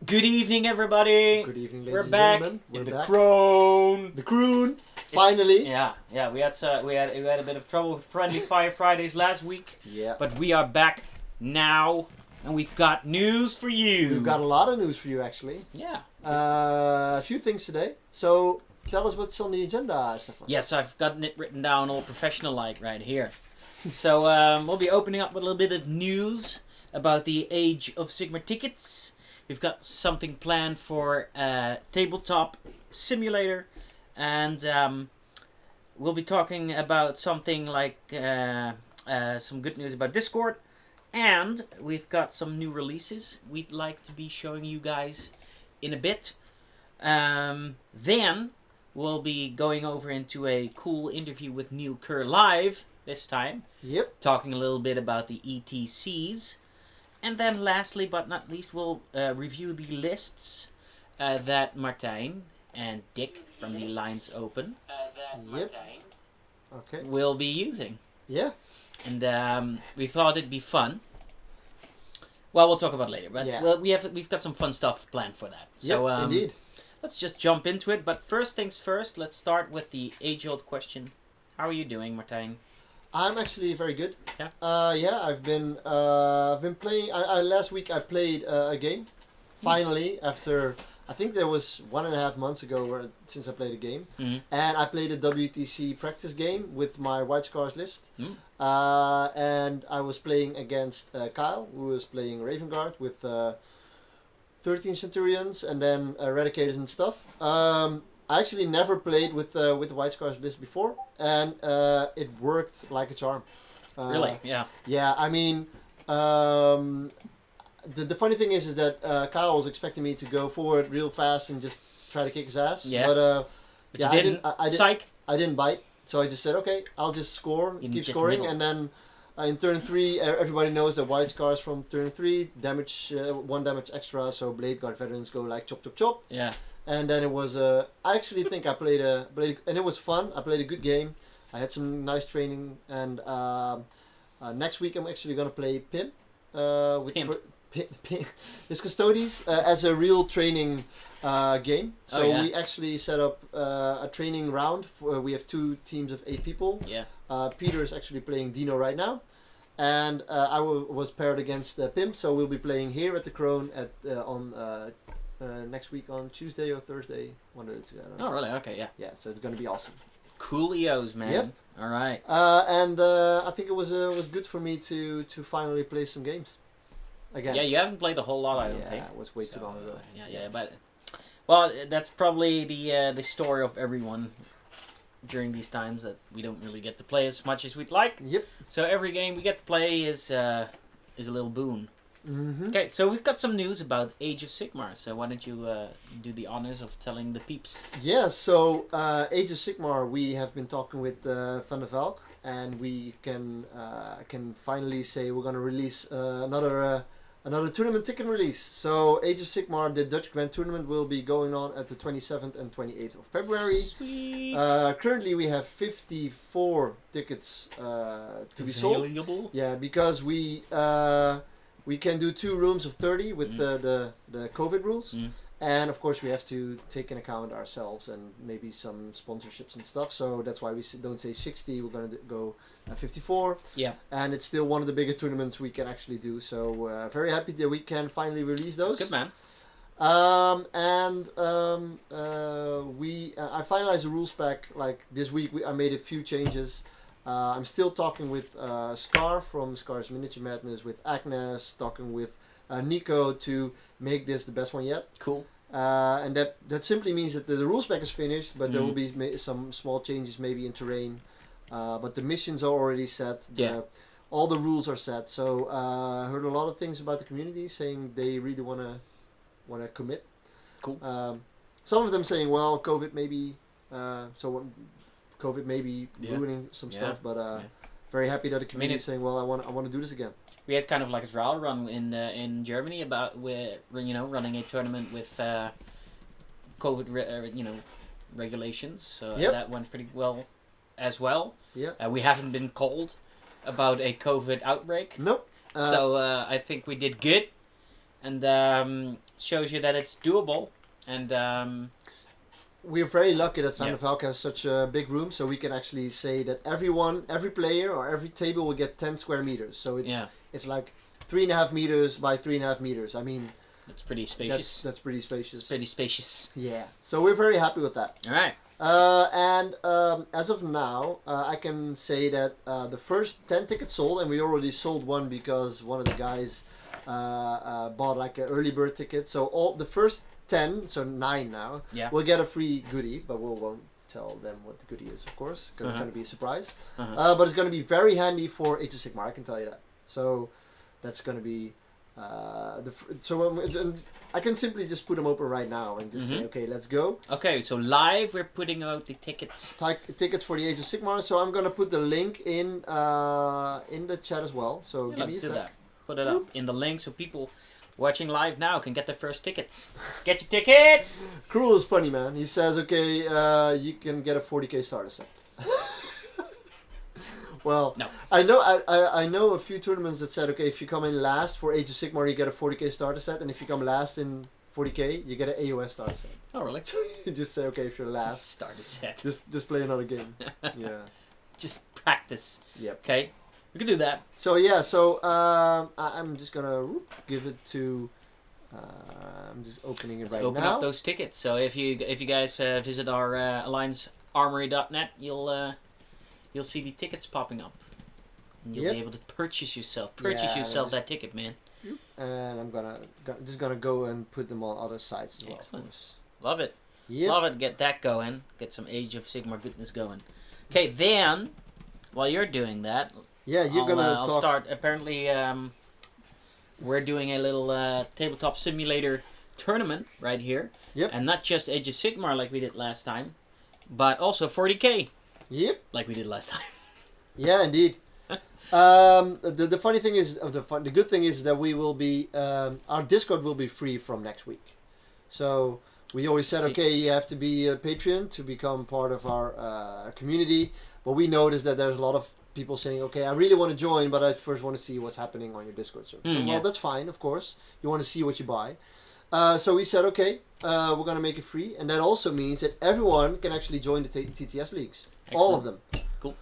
Good evening, everybody. Good evening, ladies We're and back gentlemen. in the back. Crown. The Croon. Finally. Yeah. We had a bit of trouble with Friendly Fire Fridays last week, Yeah. but we are back now, and we've got news for you. We've got a lot of news for you, actually. Yeah. A few things today. So, tell us what's on the agenda, Stefan. Yes, I've gotten it written down all professional-like right here. So we'll be opening up with a little bit of news about the Age of Sigmar tickets. We've got something planned for Tabletop Simulator, and we'll be talking about something like some good news about Discord, and we've got some new releases we'd like to be showing you guys in a bit. Then we'll be going over into a cool interview with Neil Kerr live this time. Yep. Talking a little bit about the ETCs. And then lastly but not least, we'll review the lists that Martijn and Dick from the Lines Open Okay. will be using. Yeah. And we thought it'd be fun. Well, we'll talk about it later, but Yeah. we've got some fun stuff planned for that. So Yep, indeed. let's just jump into it. But first things first, let's start with the age-old question. How are you doing, Martijn? I'm actually very good. Yeah? Yeah, I've been playing. Last week I played a game. Finally, after I think there was 1.5 months ago since I played a game, Mm-hmm. and I played a WTC practice game with my White Scars list. Mm. And I was playing against Kyle, who was playing Raven Guard with 13 Centurions and then Eradicators and stuff. I actually never played with the White Scars list before, and it worked like a charm. Really? Yeah. Yeah, I mean, the funny thing is that Kyle was expecting me to go forward real fast and just try to kick his ass. Yeah. But yeah, you didn't. Psych. I didn't bite, so I just said, okay, I'll just score, You keep just scoring, nibble. and then in turn 3, everybody knows that White Scars from turn 3 damage 1 damage extra, so Blade Guard veterans go like chop chop chop. Yeah. And then it was I actually think I played and it was fun. I played a good game. I had some nice training, and next week I'm actually gonna play Pim with Pimp. Pim. His Custodes as a real training game. So Oh, yeah. we actually set up a training round. We have 2 teams of 8 people. Yeah. Peter is actually playing Dino right now, and I was paired against Pim. So we'll be playing here at the Crone on next week on Tuesday or Thursday, one of the two. I don't know. Oh, really? Okay. Yeah. Yeah, so it's gonna be awesome. Coolios, man. Yep. All right. And I think it was good for me to finally play some games again. Yeah, you haven't played a whole lot, I don't Yeah, think. it was way too long ago. Yeah, but well, that's probably the story of everyone during these times, that we don't really get to play as much as we'd like. Yep. So every game we get to play is a little boon. Mm-hmm. Okay, so we've got some news about Age of Sigmar. So why don't you do the honors of telling the peeps? Yeah, so Age of Sigmar, we have been talking with Van der Valk, and we can finally say we're gonna release another tournament ticket release. So Age of Sigmar, the Dutch Grand Tournament, will be going on at the 27th and 28th of February. Sweet. Currently we have 54 tickets to be sold. Available? Yeah, because we can do 2 rooms of 30 with the COVID rules. Mm. And of course we have to take into account ourselves and maybe some sponsorships and stuff. So that's why we don't say 60, we're going to go 54. Yeah. And it's still one of the bigger tournaments we can actually do. So very happy that we can finally release those. That's good, man. I finalized the rules pack like this week. I made a few changes. I'm still talking with Scar from Scar's Miniature Madness, with Agnes, talking with Nico to make this the best one yet. Cool. And that simply means that the rules pack is finished, but there will Mhm. be some small changes maybe in terrain. But the missions are already set. Yeah. All the rules are set. So I heard a lot of things about the community saying they really wanna commit. Cool. Some of them saying, well, COVID maybe COVID may be Yeah. ruining some Yeah. stuff, but Yeah. very happy that the community is it- saying, well, I want to do this again. We had kind of like a trial run in Germany about running a tournament with COVID regulations. So Yep. that went pretty well as well. Yeah. We haven't been called about a COVID outbreak, Nope. so I think we did good. and shows you that it's doable. And We're very lucky that Van Yeah. der Valk has such a big room, so we can actually say that every player or every table will get 10 square meters. So it's like 3.5 meters by 3.5 meters. I mean, it's pretty spacious. that's pretty spacious. It's pretty spacious. Yeah. So we're very happy with that. All right. And as of now, I can say that the first 10 tickets sold, and we already sold one because one of the guys bought like an early bird ticket. So all the first 10, so 9 now, Yeah. will get a free goodie, but we won't tell them what the goodie is, of course, because it's Uh-huh. going to be a surprise. Uh-huh. But it's going to be very handy for Age of Sigmar, I can tell you that. So that's going to be and I can simply just put them open right now and just say, Mhm. okay, let's go. Okay, so live we're putting out the tickets. Tickets for the Age of Sigmar. So I'm gonna put the link in the chat as well. So Yeah, give me let's a do sec. that. Put it up in the link so people watching live now can get their first tickets. Get your tickets! Cruel is funny, man. He says, okay, you can get a 40k starter set. Well, No. I know a few tournaments that said, okay, if you come in last for Age of Sigmar, you get a 40k starter set, and if you come last in 40k, you get an AOS starter set. Oh, really? So you just say, okay, if you're last, Starter set. just play another game. Yeah. Just practice. Yep. Okay? We can do that. So yeah, I'm just gonna give it to. I'm just opening it Let's right open now. up those tickets. So if you guys visit our alliancearmory.net, you'll see the tickets popping up. And you'll Yep. be able to purchase yourself Yeah, yourself just- that ticket, man. And I'm just gonna go and put them on other sites as well. Excellent. Of course. Love it. Yep. Love it. Get that going. Get some Age of Sigmar goodness going. Okay, then, while you're doing that, Yeah, you're gonna I'll talk. start. Apparently, we're doing a little tabletop simulator tournament right here. Yep. And not just Age of Sigmar like we did last time, but also 40k Yep. like we did last time. Yeah, indeed. The funny thing is, the good thing is that we will be our Discord will be free from next week. So we always said, See. okay, you have to be a Patreon to become part of our community. But we noticed that there's a lot of people saying, okay, I really want to join, but I first want to see what's happening on your Discord server. So, yeah. well, that's fine, of course. You want to see what you buy. So we said, okay, we're going to make it free. And that also means that everyone can actually join the TTS leagues. All of them. Cool.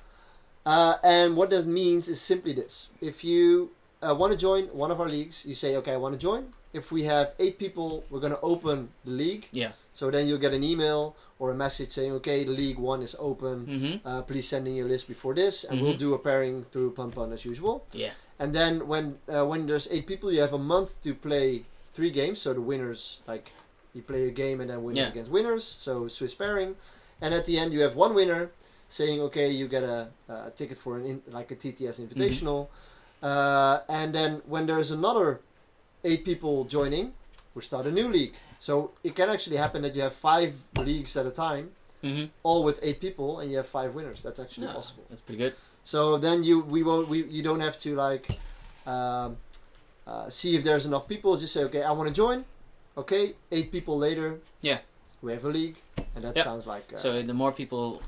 And what that means is simply this. If you want to join one of our leagues, you say, okay, I want to join. If we have 8 people, we're going to open the league. Yeah. So then you'll get an email or a message saying, okay, the League 1 is open. Mm-hmm. Please send in your list before this. And we'll do a pairing through Pun as usual. Yeah. And then when there's 8 people, you have a month to play 3 games. So the winners, like, you play a game and then winners against winners. So Swiss pairing. And at the end, you have one winner saying, okay, you get a ticket for a TTS Invitational. And then when there's another 8 people joining, we start a new league. So it can actually happen that you have 5 leagues at a time, Mm-hmm. all with 8 people, and you have 5 winners. That's actually possible. That's pretty good. So then you don't have to see if there's enough people. Just say, okay, I want to join. Okay, 8 people later. Yeah. We have a league, and that Yep. sounds like. So the more people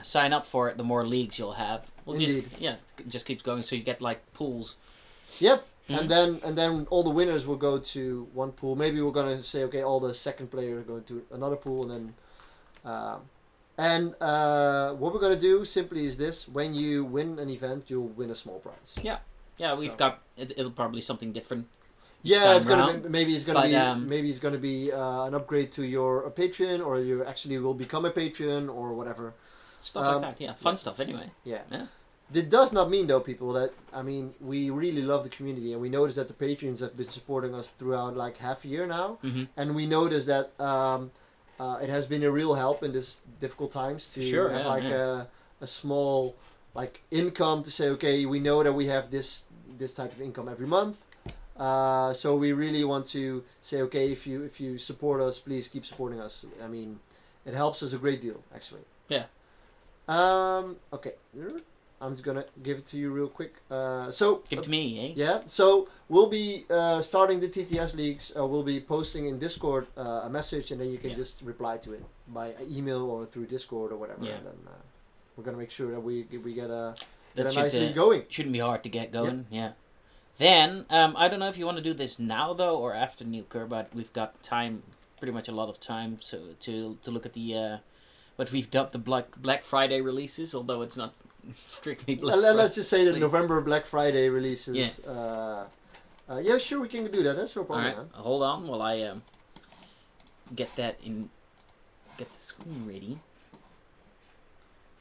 sign up for it, the more leagues you'll have. We'll Indeed. it just keeps going. So you get like pools. Yep. Mhm. And then all the winners will go to one pool. Maybe we're gonna say, okay, all the second players go to another pool, and then what we're gonna do simply is this: when you win an event, you'll win a small prize. Yeah, we've So- got it'll probably something different. Yeah, time it's gonna round. be, maybe it's gonna be an upgrade to your Patreon, or you actually will become a patron or whatever. Stuff like that. Yeah, fun stuff. Anyway. Yeah. Yeah. It does not mean though, people, that we really love the community, and we notice that the patrons have been supporting us throughout like half a year now, Mm-hmm. and we notice that it has been a real help in this difficult times to Sure, have yeah, a small like income to say, okay, we know that we have this type of income every month. So we really want to say, okay, if you support us, please keep supporting us. I mean, it helps us a great deal, actually. Yeah. Okay. I'm just gonna give it to you real quick. So Give it to me, eh? yeah. So we'll be starting the TTS leagues. We'll be posting in Discord a message, and then you can Yeah. just reply to it by email or through Discord or whatever. Yeah. And then we're gonna make sure that we get a That nice should, league going. shouldn't be hard to get going. Yeah. Then I don't know if you want to do this now though or after Neil Kerr, but we've got time, pretty much a lot of time, so to look at the what we've dubbed the Black Friday releases, although it's not strictly Black Friday. Let's just say the Please. November Black Friday releases. Yeah. Yeah, sure, we can do that. That's no All problem, right, man. hold on while I get the screen ready.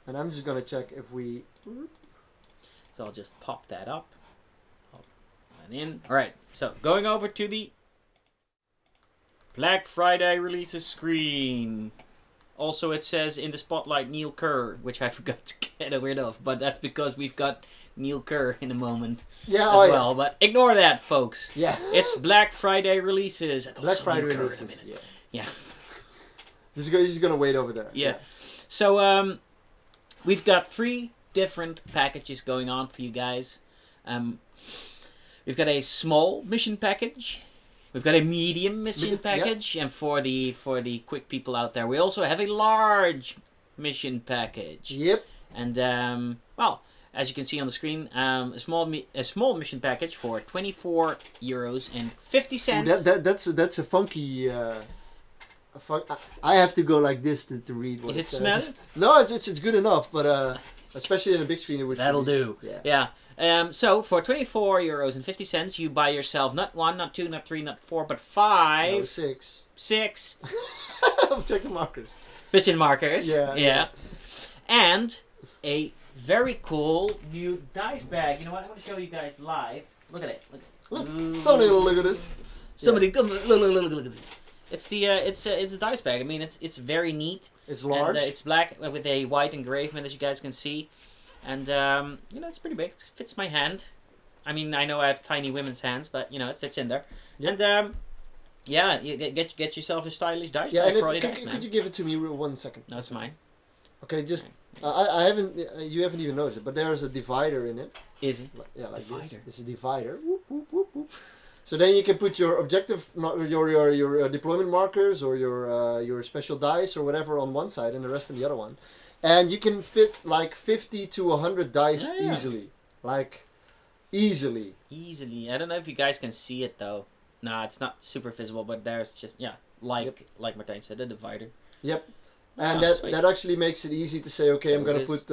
And I'm just gonna check if we. So I'll just pop that up. Pop that in. All right. So going over to the Black Friday releases screen. Also, it says in the spotlight Neil Kerr, which I forgot to get rid of, but that's because we've got Neil Kerr in a moment Yeah, as oh well. But ignore that, folks. yeah. It's Black Friday releases. And Black also Friday Neil Kerr in a releases. minute. Yeah. Yeah. Just gonna wait over there. Yeah. So we've got 3 different packages going on for you guys. We've got a small mission package. We've got a medium mission package, and for the quick people out there, we also have a large mission package. Yep. And well, as you can see on the screen, a small mission package for €24.50. That's a funky. I have to go like this to read what Is it says. smelly? No, it's good enough, but especially in a big screen, it would. That'll do. Yeah. Yeah. So for €24.50, you buy yourself not 1, not 2, not 3, not 4, but 5, No, 6. 6 Check the markers. mission markers. Yeah, Yeah. yeah. And a very cool new dice bag. You know what? I'm going to show you guys live. Look at it. Look, Ooh. somebody will look at this. Somebody come look at it. It's the it's a dice bag. I mean, it's very neat. It's large. And, it's black with a white engravement, as you guys can see, and you know, it's pretty big. It fits my hand. I mean, I know I have tiny women's hands, but you know, it fits in there. Yep. And yeah, you get yourself a stylish dice Yeah, bag and for all if, your dice, could man. you give it to me real 1 second? No, it's mine. Okay, just I haven't. You haven't even noticed it, but there is a divider in it. Is it? Yeah, like Divider. this. It's a divider. Whoop, whoop, whoop, whoop. So then you can put your objective, your deployment markers or your special dice or whatever on one side and the rest on the other one, and you can fit like 50 to 100 dice Yeah. easily, like easily. Easily. I don't know if you guys can see it though. Nah, it's not super visible, but there's just like Martijn said, the divider. Yep. And Oh, sweet. that actually makes it easy to say, okay, I'm There gonna it is. put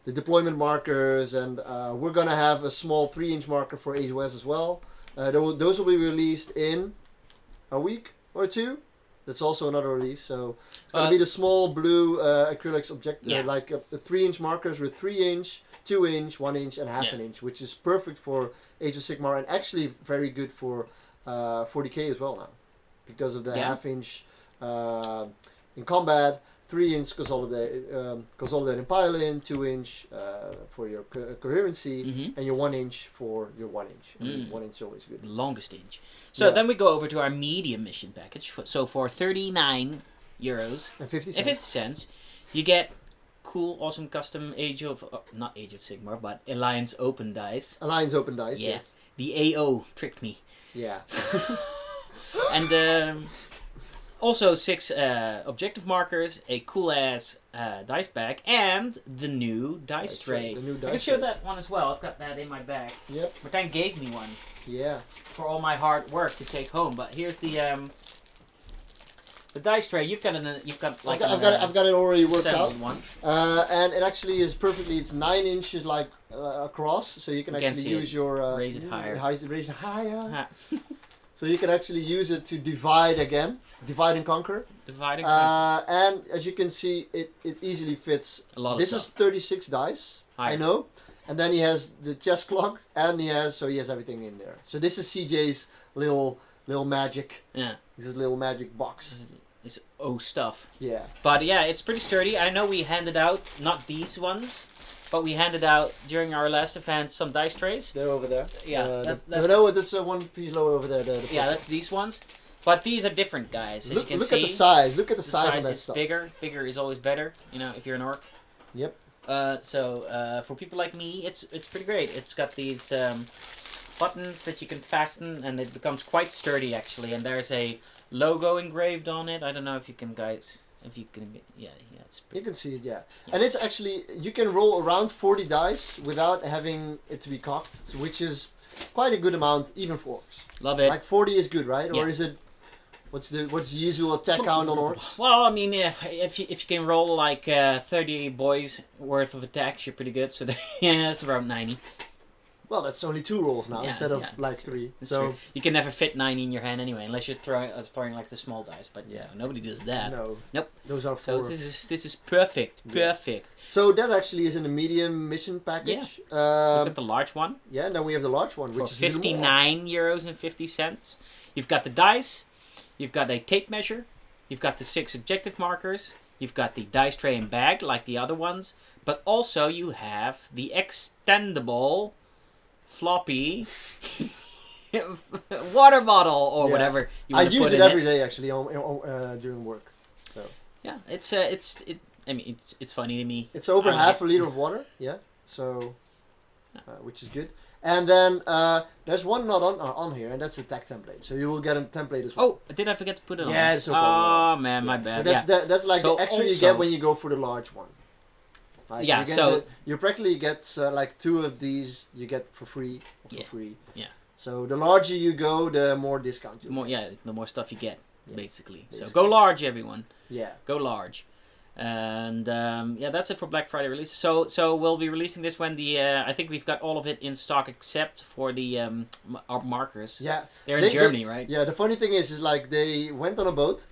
the deployment markers, and we're gonna have a small 3-inch marker for AOS as well. Those will be released in a week or 2. That's also another release. So it's gonna be the small blue acrylics object, Yeah. like the 3-inch markers with 3-inch, 2-inch, 1-inch, and half Yeah. an inch, which is perfect for Age of Sigmar and actually very good for 40k as well now, because of the Yeah. half-inch in combat, 3-inch consolidating pile-in, 2-inch for your coherency, Mm-hmm. and your 1-inch for your 1-inch. I mean, Mm. 1-inch is always good. The longest inch. So Yeah. then we go over to our medium mission package. So for €39 And 50 and cents. 50 cents, you get cool, awesome custom not Age of Sigmar, but Alliance Open dice. Alliance Open Dice, Yeah. yes. The AO tricked me. Yeah. And also 6 objective markers, a cool ass dice bag, and the new dice tray. The new I can dice show tray. that one as well. I've got that in my bag. Yep. Martijn gave me one Yeah. for all my hard work to take home. But here's the dice tray. You've got like I've got it already worked out. assembled one. And it actually is perfectly. It's 9 inches like across, so you can You can actually see it. use your Raise it higher. Raise it higher. Ha. So you can actually use it to divide again, divide and conquer. Dividing And as you can see, it is fits. a lot of This stuff. is 36 dice. I Higher. know. And then he has the chess clock, and he has everything in there. So this is CJ's little magic. Yeah, This is little magic box. it's stuff. Yeah. But yeah, it's pretty sturdy. I know we handed out not these ones, but we handed out during our last event some dice trays. They're over there. Yeah, that's one piece lower over there. Yeah, that's these ones. But these are different, guys. As Look, you can look see, at the size. Look at the the size size of that is stuff. bigger. Bigger is always better. You know, if you're an orc. Yep. So for people like me, it's pretty great. It's got these buttons that you can fasten, and it becomes quite sturdy actually. And there's a logo engraved on it. I don't know if you can guys if you can get, yeah, it's You pretty. can see it, yeah. And it's actually, you can roll around 40 dice without having it to be cocked, so which is quite a good amount, even for orcs. Love it. Like 40 is good, right? Or Yeah. is it, what's the usual attack count on orcs? Well, I mean, if you can roll like 30 boys worth of attacks, you're pretty good. So yeah, that's around 90. Well, that's only 2 rolls now Yeah, instead of yeah, it's like true. 3. That's So true. You can never fit 90 in your hand anyway, unless you're throwing like the small dice. But yeah, nobody does that. no. Nope. Those are So 4. this is perfect. Yeah. Perfect. So that actually is in a medium mission package. We've got the large one Yeah, and then we have the large one, for which is even more. €59.50. You've got the dice. You've got a tape measure. You've got the 6 objective markers. You've got the dice tray and bag like the other ones. But also you have the extendable floppy water bottle or Yeah. whatever you I want to use put it in every it. day actually during work. So Yeah, I mean, it's funny to me. it's over I like half it. a liter of water. Yeah. So, which is good. And then there's one not on here, and that's the tech template. So you will get a template as well. Oh, did I forget to put it on? Yeah, it's no Oh problem. man, my Yeah. bad. So that's Yeah. that's like So the extra you also- get when you go for the large one. Like Yeah, you get so- you practically get like 2 of these you get for free. Yeah. Yeah. So the larger you go, the more discount you. The more stuff you get, Yeah, basically. So basically. go large, everyone. Yeah. Go large. And yeah, that's it for Black Friday release. So we'll be releasing this when the I think we've got all of it in stock except for the our markers. Yeah. They're in They- Germany, right? Yeah. The funny thing is like they went on a boat.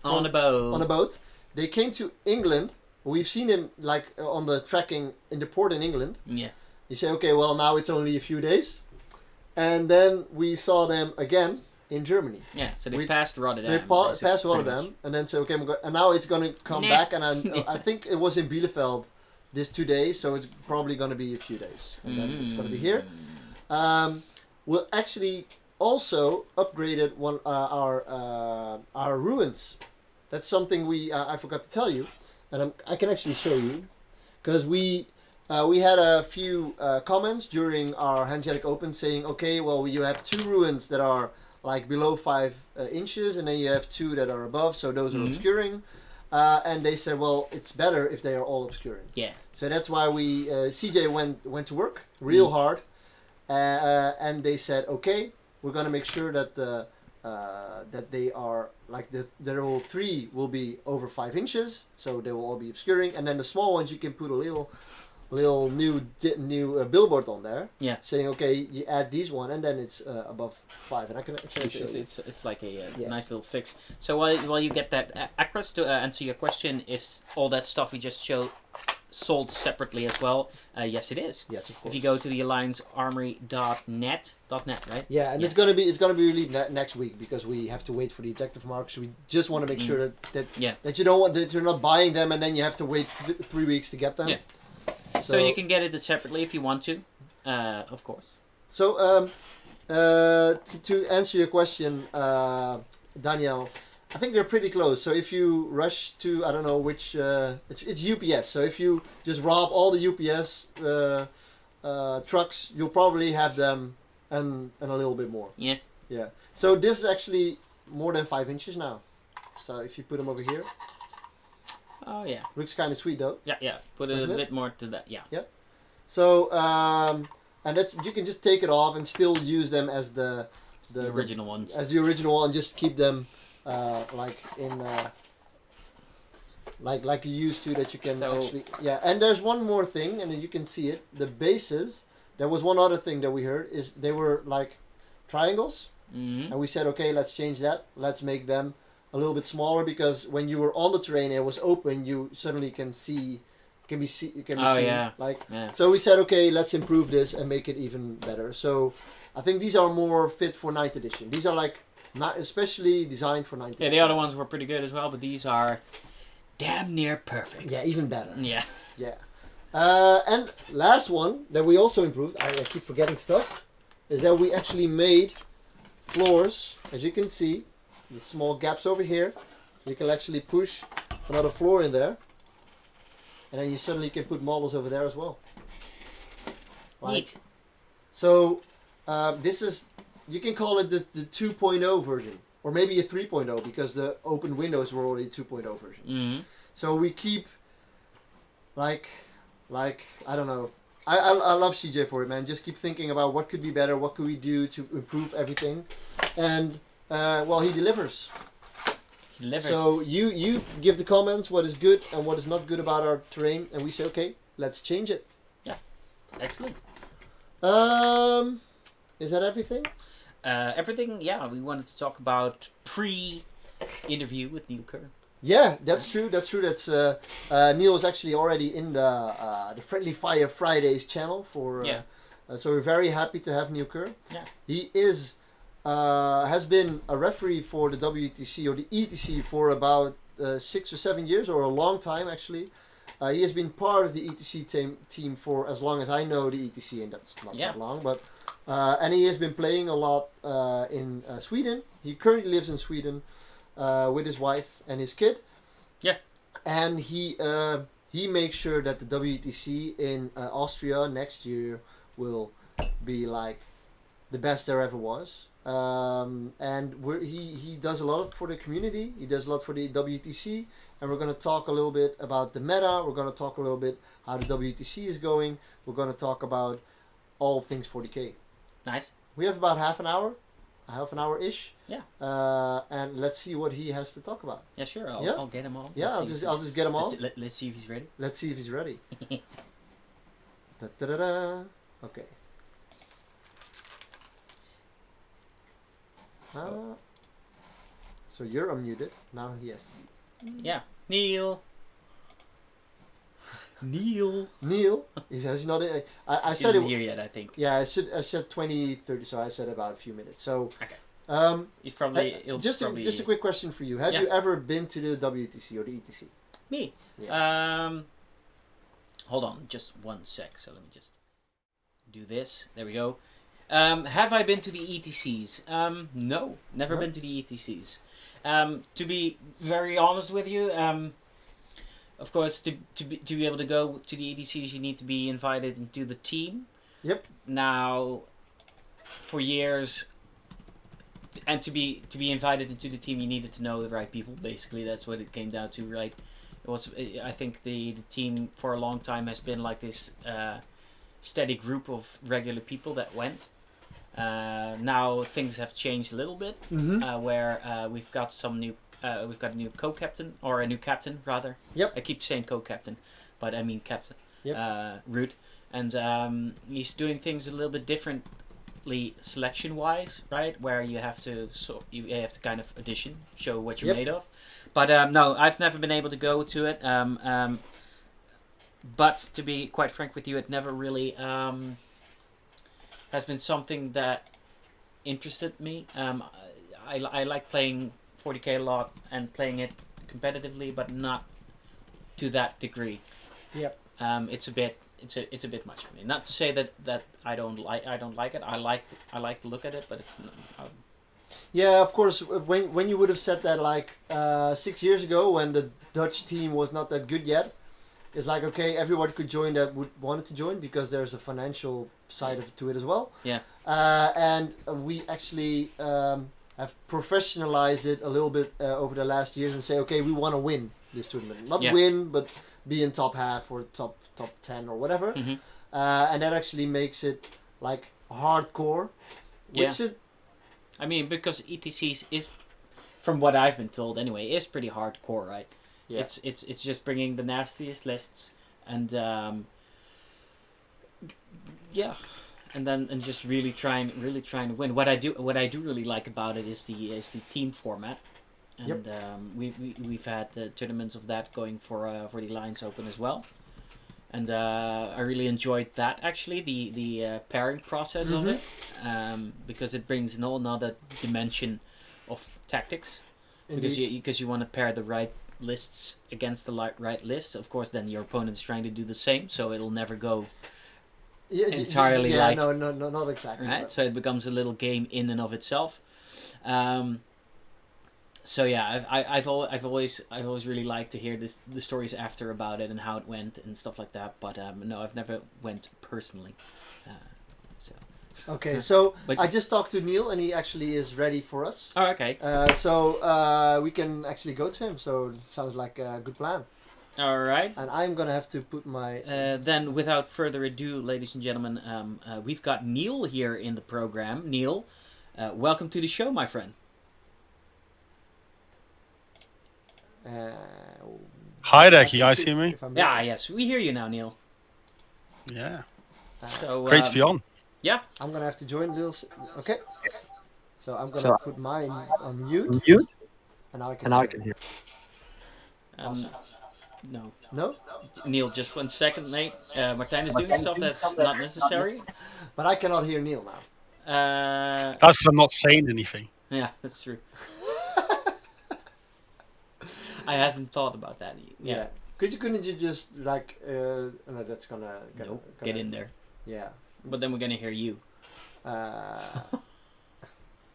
On a boat. On a boat. They came to England. We've seen him like on the tracking in the port in England. Yeah. You say, okay, well now it's only a few days, and then we saw them again in Germany. Yeah. So they We- passed Rotterdam. They basically, passed all of pretty them, much. and then say, okay, and now it's gonna come Nah. back, and I think it was in Bielefeld this 2 days, so it's probably gonna be a few days, and then it's gonna be here. We'll actually also upgraded one our ruins. That's something I forgot to tell you, and I can actually show you, because we had a few comments during our Hanseatic Open saying, okay, well you have 2 ruins that are like below 5 inches, and then you have 2 that are above, so those are Mhm. obscuring. And they said, well, it's better if they are all obscuring. Yeah. So that's why we CJ went to work real hard, and they said, okay, we're gonna make sure that that they are like the row 3 will be over 5 inches, so they will all be obscuring, and then the small ones you can put a little new billboard on there. Yeah. Saying, okay, you add these one, and then it's above 5, and I can actually show you. It's like a Yeah. nice little fix. So while you get that, Acros, to answer your question, if all that stuff we just showed sold separately as well, yes it is. Yes, of course. If you go to the alliancearmory.net, right? Yeah, and Yeah. it's gonna be released next week, because we have to wait for the objective marks. We just want to make sure that Yeah. that you don't want that you're not buying them and then you have to wait 3 weeks to get them. Yeah. So you can get it separately if you want to, of course. So to answer your question, Danielle, I think they're pretty close. So if you rush to, I don't know which, it's UPS. So if you just rob all the UPS trucks, you'll probably have them and a little bit more. Yeah. Yeah. So this is actually more than 5 inches now. So if you put them over here, Oh yeah. looks kind of sweet though. Yeah. Put a Isn't little it? bit more to that. Yeah. So and that's, you can just take it off and still use them as the original ones. as the original one. Just keep them like in like you used to, that you can So- actually, yeah. And there's one more thing, and you can see it. The bases. There was one other thing that we heard, is they were like triangles, Mm-hmm. and we said, okay, let's change that. Let's make them a little bit smaller, because when you were on the terrain and it was open, you suddenly can be seen. Oh, yeah. Like, Yeah. so we said, okay, let's improve this and make it even better. So I think these are more fit for 9th edition. These are like not especially designed for 9th Yeah, edition. the other ones were pretty good as well, but these are damn near perfect. Yeah, even better. Yeah. Yeah. And last one that we also improved, I keep forgetting stuff, is that we actually made floors, as you can see, the small gaps over here. You can actually push another floor in there, and then you suddenly can put models over there as well. Neat. So this is, you can call it the 2.0 version. or maybe a 3.0 because the open windows were already 2.0 version. Mm-hmm. So we keep like I don't know. I love CJ for it, man. Just keep thinking about what could be better, what could we do to improve everything, and well, he delivers. He delivers. So you give the comments what is good and what is not good about our terrain, and we say okay, let's change it. Excellent. Is that everything? Everything, yeah. We wanted to talk about pre-interview with Neil Kerr. Yeah, that's true. That's true. That's Neil is actually already in the Friendly Fire Fridays channel for. So we're very happy to have Neil Kerr. Yeah. He is has been a referee for the WTC or the ETC for about 6 or 7 years, or a long time actually. He has been part of the ETC team for as long as I know the ETC, and that's not that long. But and he has been playing a lot in Sweden. He currently lives in Sweden with his wife and his kid. Yeah. And he makes sure that the WTC in Austria next year will be like the best there ever was. And he does a lot for the community. He does a lot for the WTC. And we're going to talk a little bit about the meta. We're going to talk a little bit how the WTC is going. We're going to talk about all things 40k. Nice. We have about half an hour-ish. Yeah. And let's see what he has to talk about. Yeah, sure. I'll get him on. Yeah, I'll just get him on. Let's see if he's ready. Let's see if he's ready. Da, da, da, da. Okay. So you're unmuted. Now he has to be. Yeah. Neil. Neil. He's not in. I He's said not it. here yet, I think. Yeah, I said 20, 30, so I said about a few minutes. So. Okay. He's probably. Just a quick question for you. Have you ever been to the WTC or the ETC? Me. Yeah. Hold on, just 1 sec. So let me just do this. There we go. Have I been to the ETCs? No, never been to the ETCs. To be very honest with you, of course, to be able to go to the ETCs, you need to be invited into the team. Yep. Now, for years, and to be invited into the team, you needed to know the right people. Basically, that's what it came down to, right? It was. I think the team for a long time has been like this steady group of regular people that went. Now things have changed a little bit, where we've got some new. We've got a new co-captain, or a new captain rather. Yep. I keep saying co-captain, but I mean captain. Yep. Root, and he's doing things a little bit differently selection-wise, right? Where you have to kind of audition, show what you're made of. But no, I've never been able to go to it. But to be quite frank with you, it never really has been something that interested me. I like playing 40k a lot and playing it competitively, but not to that degree. Yep. It's a bit much for me. Not to say that I don't like it. I like to look at it, but it's. Yeah, of course. When you would have said that like 6 years ago, when the Dutch team was not that good yet, it's like okay, everyone could join that would wanted to join because there's a financial side to it as well. Yeah. And we actually have professionalized it a little bit over the last years and say okay, we want to win this tournament, not win, but be in top half or top 10 or whatever. Mm-hmm. And that actually makes it like hardcore, which it. I mean, because ETCs is, from what I've been told anyway, is pretty hardcore, right? Yeah. It's just bringing the nastiest lists and and just really trying to win. What I do really like about it is the team format, and we've had tournaments of that going for the Alliance Open as well, and I really enjoyed that actually the pairing process of it, because it brings an whole another dimension of tactics. Indeed. Because you want to pair the right lists against the right lists. Of course, then your opponent is trying to do the same, so it'll never go entirely like. No, not exactly. Right, so it becomes a little game in and of itself. So yeah, I've always really liked to hear the stories after about it and how it went and stuff like that. But no, I've never went personally. So Okay, so But- I just talked to Neil, and he actually is ready for us. Oh, okay. So we can actually go to him. So it sounds like a good plan. All right. And I'm gonna have to put my. Then, without further ado, ladies and gentlemen, we've got Neil here in the program. Neil, welcome to the show, my friend. Hi there, I can you guys think hear me? if I'm Yeah, right, yes, we hear you now, Neil. Yeah. So Great to be on. Yeah. I'm gonna have to join Neil. Okay. So I'm gonna put mine on mute, and now I can hear. Awesome. No, No, Neil, just 1 second, mate. Martijn is doing stuff that's not necessary. but I cannot hear Neil now. That's 'cause I'm not saying anything. Yeah, that's true. I hadn't thought about that. Yeah. Couldn't you just like no, that's gonna Nope. Get in there. Yeah. But then we're gonna hear you.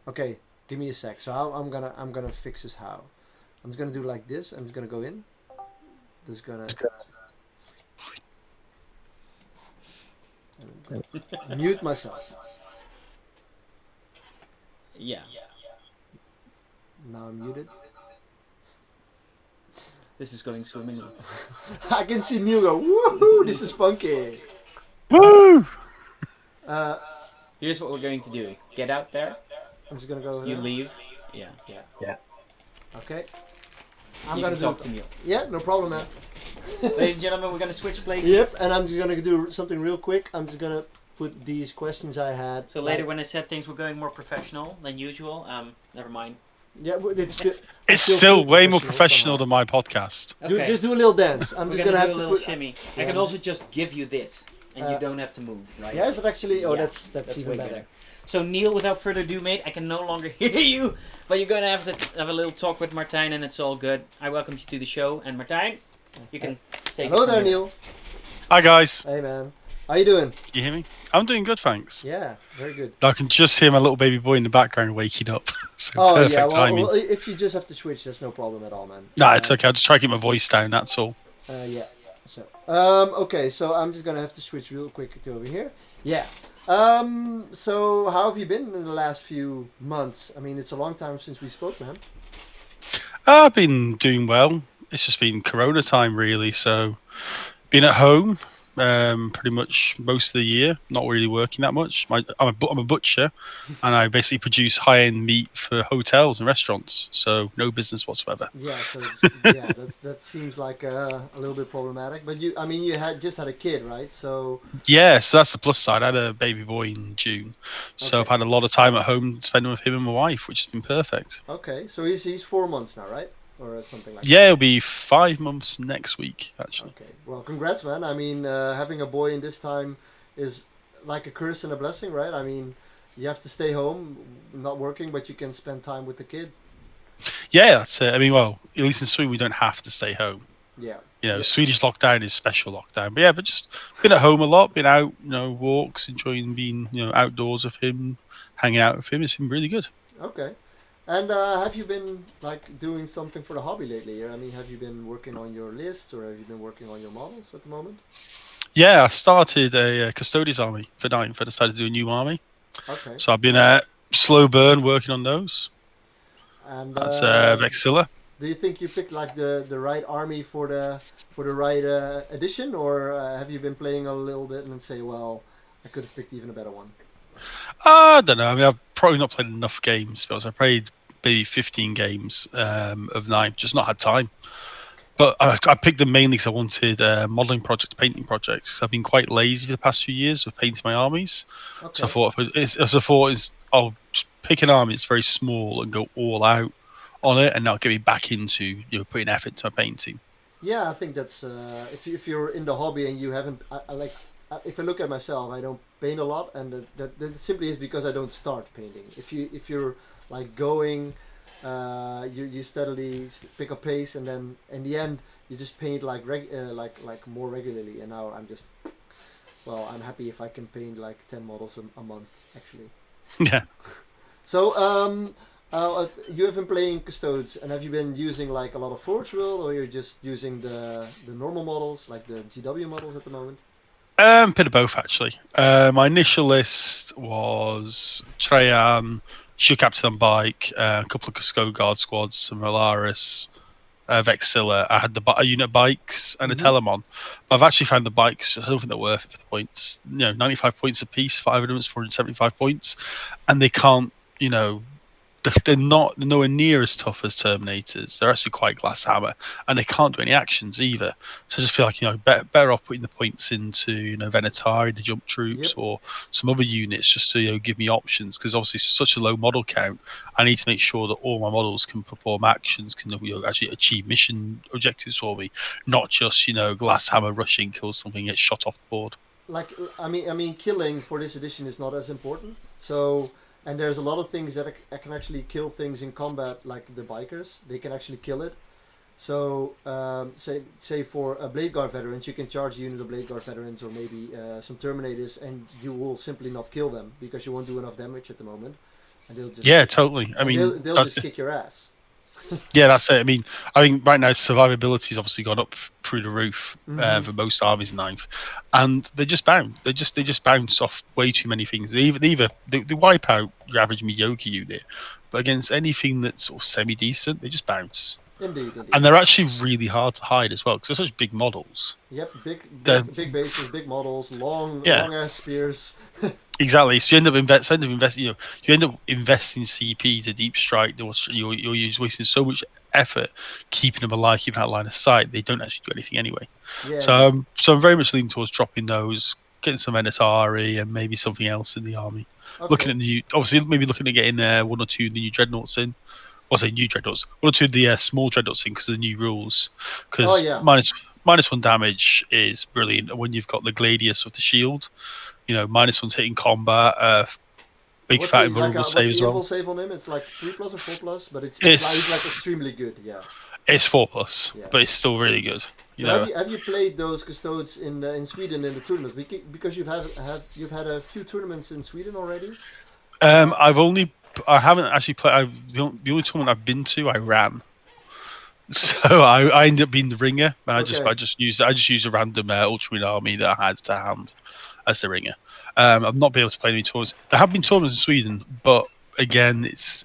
Okay, give me a sec. So I'm gonna fix this how. I'm just gonna do like this. I'm just gonna go in. This is gonna mute myself. Yeah. Now I'm muted. This is going swimmingly. I can see Neil go, woohoo, this is funky. Woo! Here's what we're going to do. Get out there. I'm just gonna go. You leave. Yeah. Okay. You I'm can gonna do talk it. to Neil. Yeah, no problem, man. Ladies and gentlemen, we're gonna switch places. Yep, and I'm just gonna do something real quick. I'm just gonna put these questions I had. So later, when I said things were going more professional than usual, never mind. Yeah, it's still. It's still still feel way more professional professional than my podcast. Do, just do a little dance. I'm we're just gonna have do a to little put. shimmy. I Yeah, can I'm also just give you this, and you Uh, don't have to move, right? Yeah, is it actually? Oh, Yeah, that's even way better. better. So Neil, without further ado, mate, I can no longer hear you, but you're gonna have a little talk with Martijn, and it's all good. I welcome you to the show, and Martijn, you can take. Hello it from there, here. Neil. Hi guys, Hey, man. How you doing? can you hear me? I'm doing good, thanks. Yeah, very good. I can just hear my little baby boy in the background waking up. So Oh perfect yeah, timing. well, if you just have to switch, that's no problem at all, man. Nah, it's okay. I'll just try to keep my voice down, that's all. Yeah. So, okay, so I'm just gonna have to switch real quick to over here. Yeah. So how have you been in the last few months? I mean, it's a long time since we spoke, man. I've been doing well. It's just been Corona time, really. So, been at home pretty much most of the year, not really working that much. I'm a butcher, and I basically produce high-end meat for hotels and restaurants. So, no business whatsoever. Yeah. So yeah, that seems like a little bit problematic. But I mean, you just had a kid, right? So Yeah, so that's the plus side. I had a baby boy in June, so I've Okay. had a lot of time at home spending with him and my wife, which has been perfect. okay, so he's 4 months now, right? Or something like that. Yeah, it'll be 5 months next week, actually. Okay. Well, congrats, man. I mean, having a boy in this time is like a curse and a blessing, right? I mean, you have to stay home, not working, but you can spend time with the kid. Yeah, that's it. I mean, well, at least in Sweden we don't have to stay home. Yeah. You know, Yeah. Swedish lockdown is special lockdown. But yeah, but just been at home a lot, been out, walks, enjoying being, outdoors with him, hanging out with him. It's been really good. Okay. And have you been like doing something for the hobby lately? I mean, have you been working on your lists or have you been working on your models at the moment? Yeah, I started a Custodes army for Ninth. I decided to do a new army. Okay. So I've been slow burn working on those. And That's Vexilla. do you think you picked like the right army for the right edition, or have you been playing a little bit and then say, well, I could have picked even a better one? I don't know. I mean, I've probably not played enough games. Because I played maybe 15 games of Nine, just not had time. But I picked them mainly because I wanted modelling projects, painting projects. I've been quite lazy for the past few years with painting my armies. Okay. So I thought I'll just pick an army that's very small and go all out on it, and not get me back into putting effort into my painting. Yeah, I think that's if you're in the hobby and you haven't if I look at myself, I don't paint a lot, and that simply is because I don't start painting. If you're like going, you steadily pick up pace, and then in the end you just paint like more regularly. And now I'm happy if I can paint like 10 models a month actually. Yeah. So you have been playing Custodes, and have you been using like a lot of Forge World, or you're just using the normal models, like the GW models at the moment? Bit of both actually. My initial list was Trajan, Shoe Captain on bike, a couple of Cusco Guard squads, some Valaris, Vexilla. I had a unit bikes and a Mhm. Telemon. But I've actually found the bikes, I don't think they're worth it for the points. 95 points a piece, 5 of them is 475 points. And they can't, they're not nowhere near as tough as Terminators. They're actually quite glass hammer, and they can't do any actions either. So I just feel like better off putting the points into Venatari, the jump troops, Yep. or some other units just to give me options. Because obviously such a low model count, I need to make sure that all my models can perform actions, can actually achieve mission objectives for me, not just glass hammer rushing, kill something, get shot off the board. Like I mean, killing for this edition is not as important. So, and there's a lot of things that can actually kill things in combat, like the bikers. They can actually kill it. So, say for a Blade Guard veterans, you can charge a unit of Blade Guard veterans or maybe some Terminators, and you will simply not kill them because you won't do enough damage at the moment, and they'll just Yeah, totally. I and mean, they'll just kick your ass. yeah, that's it. I think right now survivability's obviously gone up through the roof Mm-hmm. for most armies ninth, and they just bounce. They just bounce off way too many things. They wipe out your average mediocre unit, but against anything that's sort of semi decent, they just bounce. Indeed, indeed. And they're actually really hard to hide as well because they're such big models. Yep, They're, big bases, big models, yeah, long ass spears. exactly. So you end up investing. You end up investing CP to deep strike. You're wasting so much effort keeping them alive, keeping that line of sight. They don't actually do anything anyway. Yeah, So, indeed. so I'm very much leaning towards dropping those, getting some Enetari and maybe something else in the army. Looking Okay. at obviously maybe looking at getting one or two new dreadnoughts in. Or say new dreadnoughts, one or two of the small dreadnoughts in because of the new rules. Oh Because yeah. minus 1 damage is brilliant when you've got the Gladius with the shield. Minus 1's hitting combat. Big What's fat the invulnerable what's save the as well. invul save on him? It's like 3+ or 4+, but he's like It's extremely good. Yeah. it's 4+, Yeah. but it's still really good. So have you played those custodes in Sweden in the tournament? Because you've had a few tournaments in Sweden already. I haven't actually played. The only tournament I've been to, I ran. So I ended up being the ringer. And Okay. I just used a random Ultramarine army that I had to hand as the ringer. I've not been able to play any tournaments. There have been tournaments in Sweden, but again, it's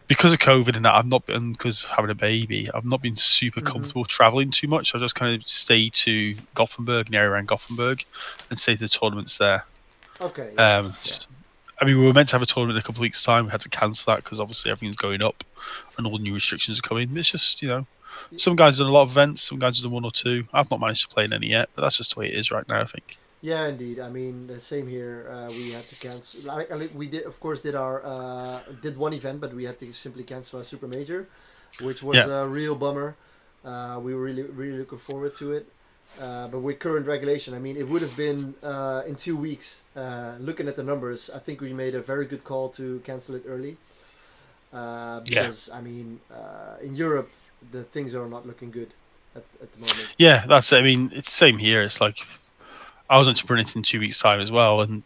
because of COVID and that. I've not been because of having a baby. I've not been super Mm-hmm. comfortable traveling too much. I just kind of stay to Gothenburg, an area around Gothenburg, and stay to the tournaments there. Okay. Yeah. Yeah. I mean, we were meant to have a tournament in a couple of weeks' time. We had to cancel that because obviously everything's going up and all the new restrictions are coming. It's just, some guys have done a lot of events, some guys have done one or two. I've not managed to play in any yet, but that's just the way it is right now, I think. Yeah, indeed. I mean, the same here. We had to cancel. We did, of course, did one event, but we had to simply cancel a super major, which was Yeah. a real bummer. We were really, really looking forward to it. But with current regulation, I mean, it would have been in 2 weeks. Looking at the numbers, I think we made a very good call to cancel it early. Yeah. Because I mean, in Europe, the things are not looking good at the moment. Yeah, that's it. I mean, it's the same here. It's like I was meant to print it in 2 weeks' time as well, and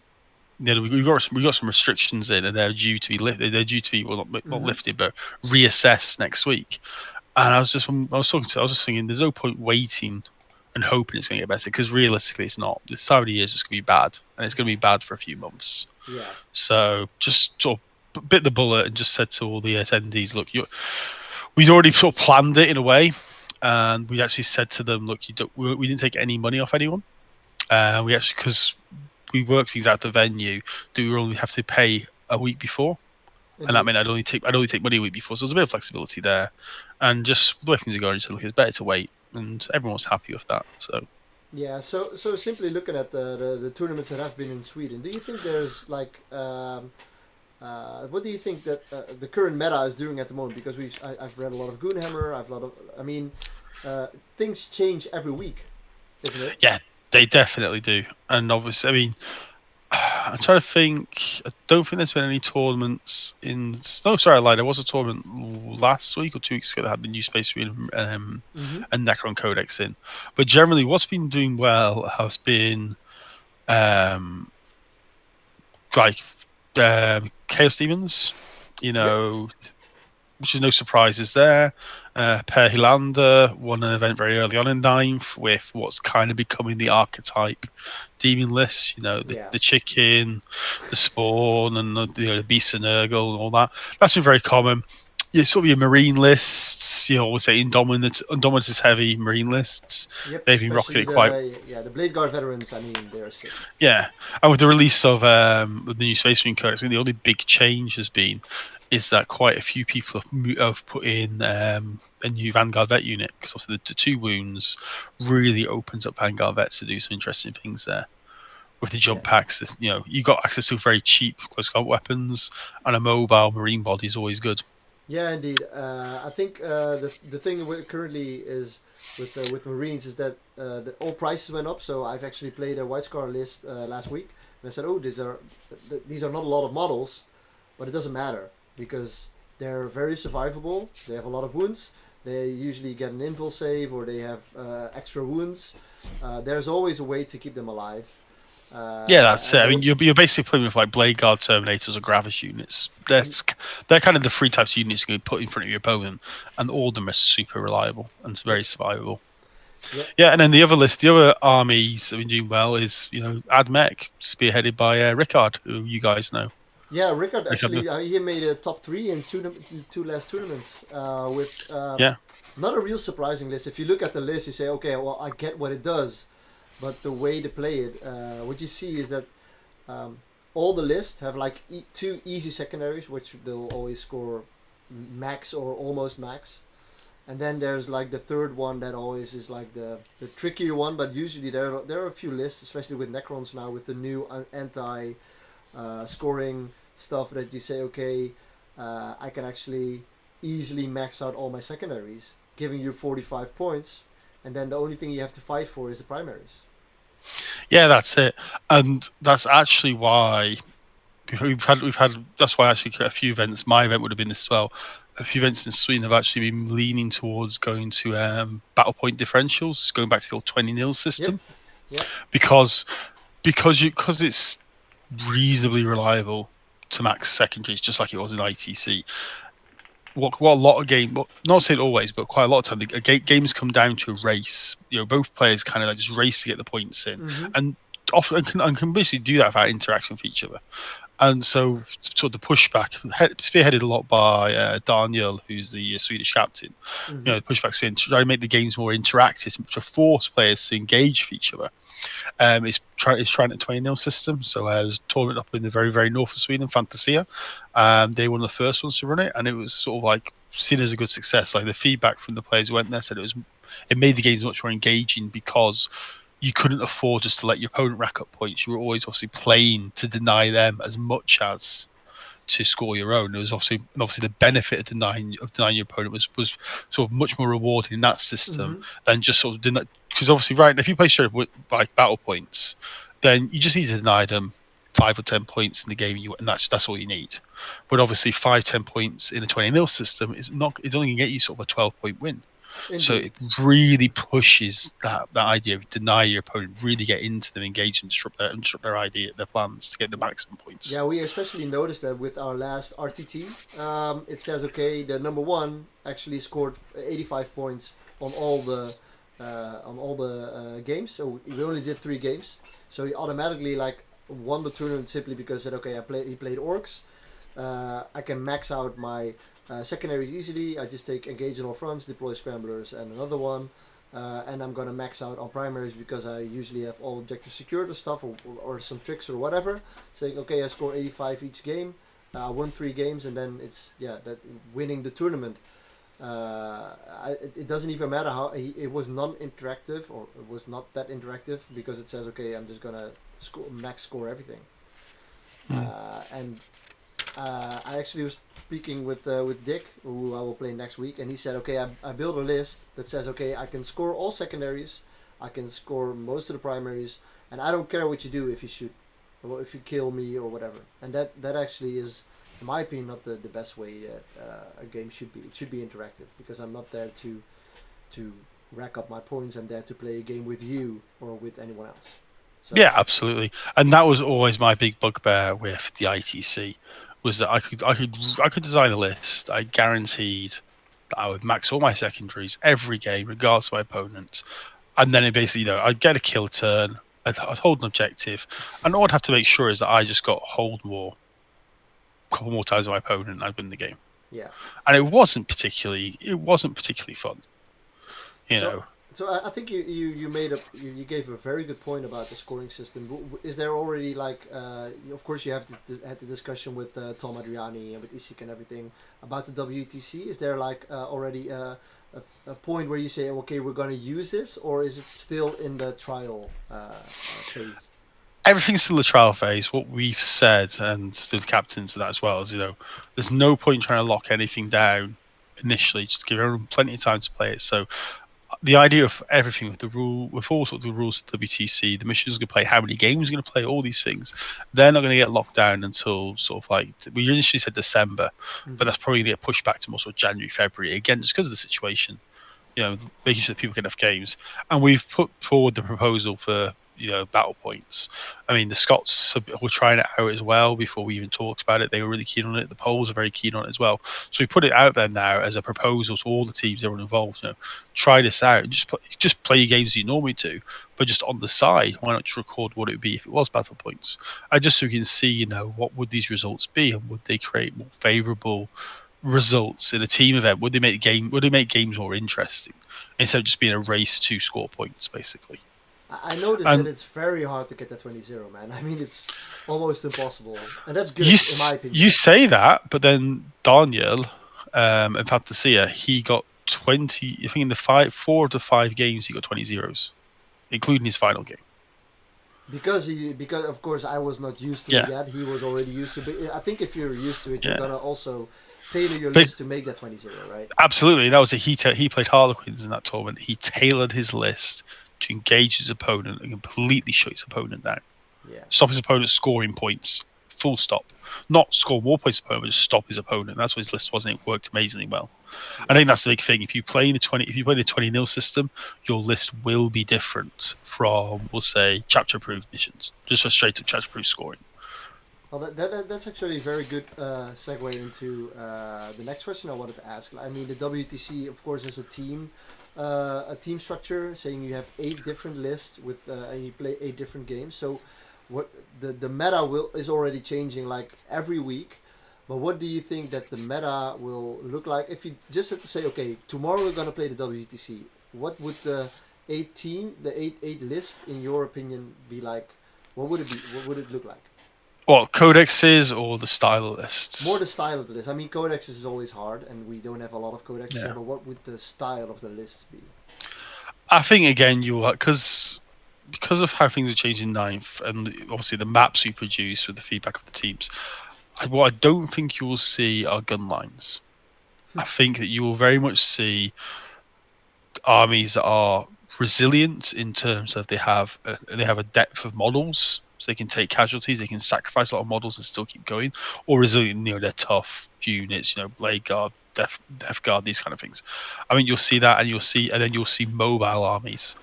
we got some restrictions in, and they're due to be lifted. They're due to be not Mm-hmm. lifted, but reassessed next week. And I was just thinking, there's no point waiting and hoping it's going to get better because realistically, it's not. This time of the year is just going to be bad, and it's going to be bad for a few months. Yeah. So just sort of bit the bullet and just said to all the attendees, look, we'd already sort of planned it in a way, and we actually said to them, look, we didn't take any money off anyone. We actually, because we worked things out at the venue, do we only have to pay a week before, and that meant I'd only take money a week before, so there's a bit of flexibility there, and just the way things are going, just look, it's better to wait, and everyone was happy with that. So Yeah, so simply looking at the tournaments that have been in Sweden, do you think there's like what do you think that the current meta is doing at the moment? Because I've read a lot of Goonhammer, I mean, things change every week, isn't it? yeah, they definitely do, and obviously, I mean, I'm trying to think. I don't think there's been any tournaments in. No, sorry, I lied. There was a tournament last week or 2 weeks ago that had the new Space Marine Mm-hmm. and Necron Codex in. But generally, what's been doing well has been like Chaos Demons. You Yep. know, which is no surprises there. Per Hylander won an event very early on in ninth with what's kind of becoming the archetype demon list. The chicken, the spawn, and the beast and Nurgle and all that. That's been very common. Sort of your marine lists, always say Indominus heavy marine lists. Yep, They've been rocking it quite. The Blade Guard veterans. I mean, they're sick. Yeah, and with the release of the new Space Marine Codex, the only big change has been is that quite a few people have put in a new Vanguard vet unit, because obviously the 2 wounds really opens up Vanguard vets to do some interesting things there. With the jump packs, you got access to very cheap close combat weapons, and a mobile marine body is always good. Yeah, indeed. I think the thing currently is with Marines is that all prices went up. So I've actually played a White Scar list last week, and I said, "Oh, these are not a lot of models, but it doesn't matter because they're very survivable. They have a lot of wounds. They usually get an invul save, or they have extra wounds. There's always a way to keep them alive." That's it. I mean, you're basically playing with like Blade Guard Terminators or Gravis units. They're kind of the 3 types of units you can put in front of your opponent, and all of them are super reliable and very survivable. Yeah, and then the other armies that have been doing well is Admech, spearheaded by Rickard, who you guys know. Yeah, Rickard actually he made a top 3 in 2 last tournaments with not a real surprising list. If you look at the list, you say, okay, well, I get what it does. But the way to play it, what you see is that all the lists have like 2 easy secondaries, which they'll always score max or almost max. And then there's like the third one that always is like the trickier one. But usually there are a few lists, especially with Necrons now, with the new anti-scoring stuff that you say, okay, I can actually easily max out all my secondaries, giving you 45 points. And then the only thing you have to fight for is the primaries. Yeah, that's it, and that's actually why we've had. That's why actually a few events. My event would have been this as well. A few events in Sweden have actually been leaning towards going to battle point differentials, going back to the old 20-0 system, because it's reasonably reliable to max secondaries, just like it was in ITC. What a lot of games, not saying always, but quite a lot of time, games come down to a race. Both players kind of like just race to get the points in, and often can basically do that without interaction with each other. And so, sort of the pushback, spearheaded a lot by Daniel, who's the Swedish captain. The pushback's been to try to make the games more interactive, to force players to engage with each other. It's trying a 20-0 system. So there's a tournament up in the very, very north of Sweden, Fantasia. They were one of the first ones to run it, and it was sort of like seen as a good success. Like the feedback from the players who went there said it made the games much more engaging, because you couldn't afford just to let your opponent rack up points. You were always obviously playing to deny them as much as to score your own. It was obviously the benefit of denying your opponent was sort of much more rewarding in that system than just sort of deny. Because obviously, right, if you play straight with like battle points, then you just need to deny them 5 or 10 points in the game, and that's all you need. But obviously, 5-10 points in a 20-0 system is not. It's only going to get you sort of a 12-point win. Indeed. So it really pushes that idea of deny your opponent, really get into them, engage and disrupt their idea, their plans to get the maximum points. Yeah, we especially noticed that with our last RTT. It says, okay, the number 1 actually scored 85 points on all the games. So we only did 3 games. So he automatically like won the tournament simply because he said, okay, he played orcs. I can max out my secondaries easily. I just take engage on all fronts, deploy scramblers, and another one, and I'm gonna max out on primaries because I usually have all objectives secured or stuff, or some tricks or whatever. Saying, okay, I score 85 each game. I won 3 games, and then it's that winning the tournament. It doesn't even matter how it was non-interactive, or it was not that interactive, because it says, okay, I'm just gonna max score everything. And I actually was speaking with Dick, who I will play next week, and he said, okay, I built a list that says, okay, I can score all secondaries, I can score most of the primaries, and I don't care what you do if you shoot, or if you kill me or whatever. And that actually is, in my opinion, not the best way that a game should be. It should be interactive, because I'm not there to rack up my points. I'm there to play a game with you or with anyone else. So. Yeah, absolutely. And that was always my big bugbear with the ITC, was that I could design a list. I guaranteed that I would max all my secondaries every game, regardless of my opponents, and then it basically, I'd get a kill turn, I'd hold an objective, and all I'd have to make sure is that I just got hold more, a couple more times than my opponent, and I'd win the game. Yeah. And it wasn't particularly fun. You know. So I think you made you gave a very good point about the scoring system. Is there already like of course you have had the discussion with Tom Adriani and with Isik and everything about the WTC. Is there like already a point where you say, okay, we're going to use this, or is it still in the trial phase? Everything's still a trial phase. What we've said, and to the captains and that as well, is there's no point trying to lock anything down initially. Just give everyone plenty of time to play it. So the idea of everything with all sorts of the rules of WTC, the missions going to play, how many games are going to play, all these things, they're not going to get locked down until sort of like we initially said December, but that's probably going to get pushed back to more sort of January, February again, just because of the situation. Making sure that people get enough games, and we've put forward the proposal for battle points. I mean, the Scots were trying it out as well before we even talked about it. They were really keen on it. The Poles are very keen on it as well. So we put it out there now as a proposal to all the teams that were involved. Try this out. Just play your games as you normally do, but just on the side, why not just record what it would be if it was battle points? And just so we can see, what would these results be, and would they create more favourable results in a team event? Would they make games more interesting instead of just being a race to score points, basically? I noticed that it's very hard to get that 20-0, man. I mean, it's almost impossible. And that's good, in my opinion. You say that, but then Daniel, in Fantasia, he got 20, I think in the 4 of the 5 games, he got 20 zeros, including his final game. Because of course, I was not used to it yet. He was already used to it. I think if you're used to it, you're going to also tailor your list to make that 20-0, right? Absolutely. That was he played Harlequins in that tournament. He tailored his list to engage his opponent and completely shut his opponent down. Yeah. Stop his opponent scoring points. Full stop. Not score more points opponent, but just stop his opponent. That's what his list was, and it worked amazingly well. Yeah. I think that's the big thing. If you play the 20-0 system, your list will be different from, we'll say, chapter approved missions. Just a straight up chapter approved scoring. Well, that's actually a very good segue into the next question I wanted to ask. I mean, the WTC, of course, is a team structure, saying you have 8 different lists with and you play 8 different games. So what the meta is already changing like every week. But what do you think that the meta will look like if you just had to say, okay, tomorrow we're gonna play the WTC? What would the 8 list in your opinion be like? What would it be? What would it look like? What, codexes or the style lists? More the style of the list. I mean, codexes is always hard, and we don't have a lot of codexes. Yeah. But what would the style of the lists be? I think again, because of how things are changing in ninth, and obviously the maps we produce with the feedback of the teams, what I don't think you will see are gun lines. I think that you will very much see armies that are resilient in terms of they have a depth of models. So they can take casualties, they can sacrifice a lot of models and still keep going, or resilient, they're tough units, Blade Guard, Death Guard, these kind of things. I mean, you'll see that, and then you'll see mobile armies,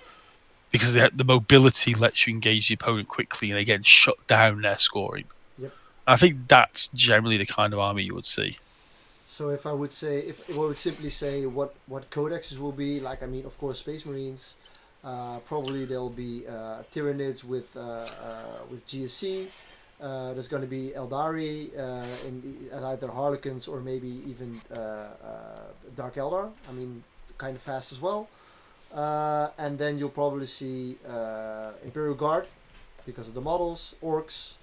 because the mobility lets you engage the opponent quickly and again shut down their scoring. Yep. I think that's generally the kind of army you would see. So if I would simply say what codexes will be, like, I mean, of course, Space Marines. Probably there'll be Tyranids with GSC. There's going to be Eldari and either Harlequins or maybe even Dark Eldar. I mean, kind of fast as well. And then you'll probably see Imperial Guard because of the models, Orcs,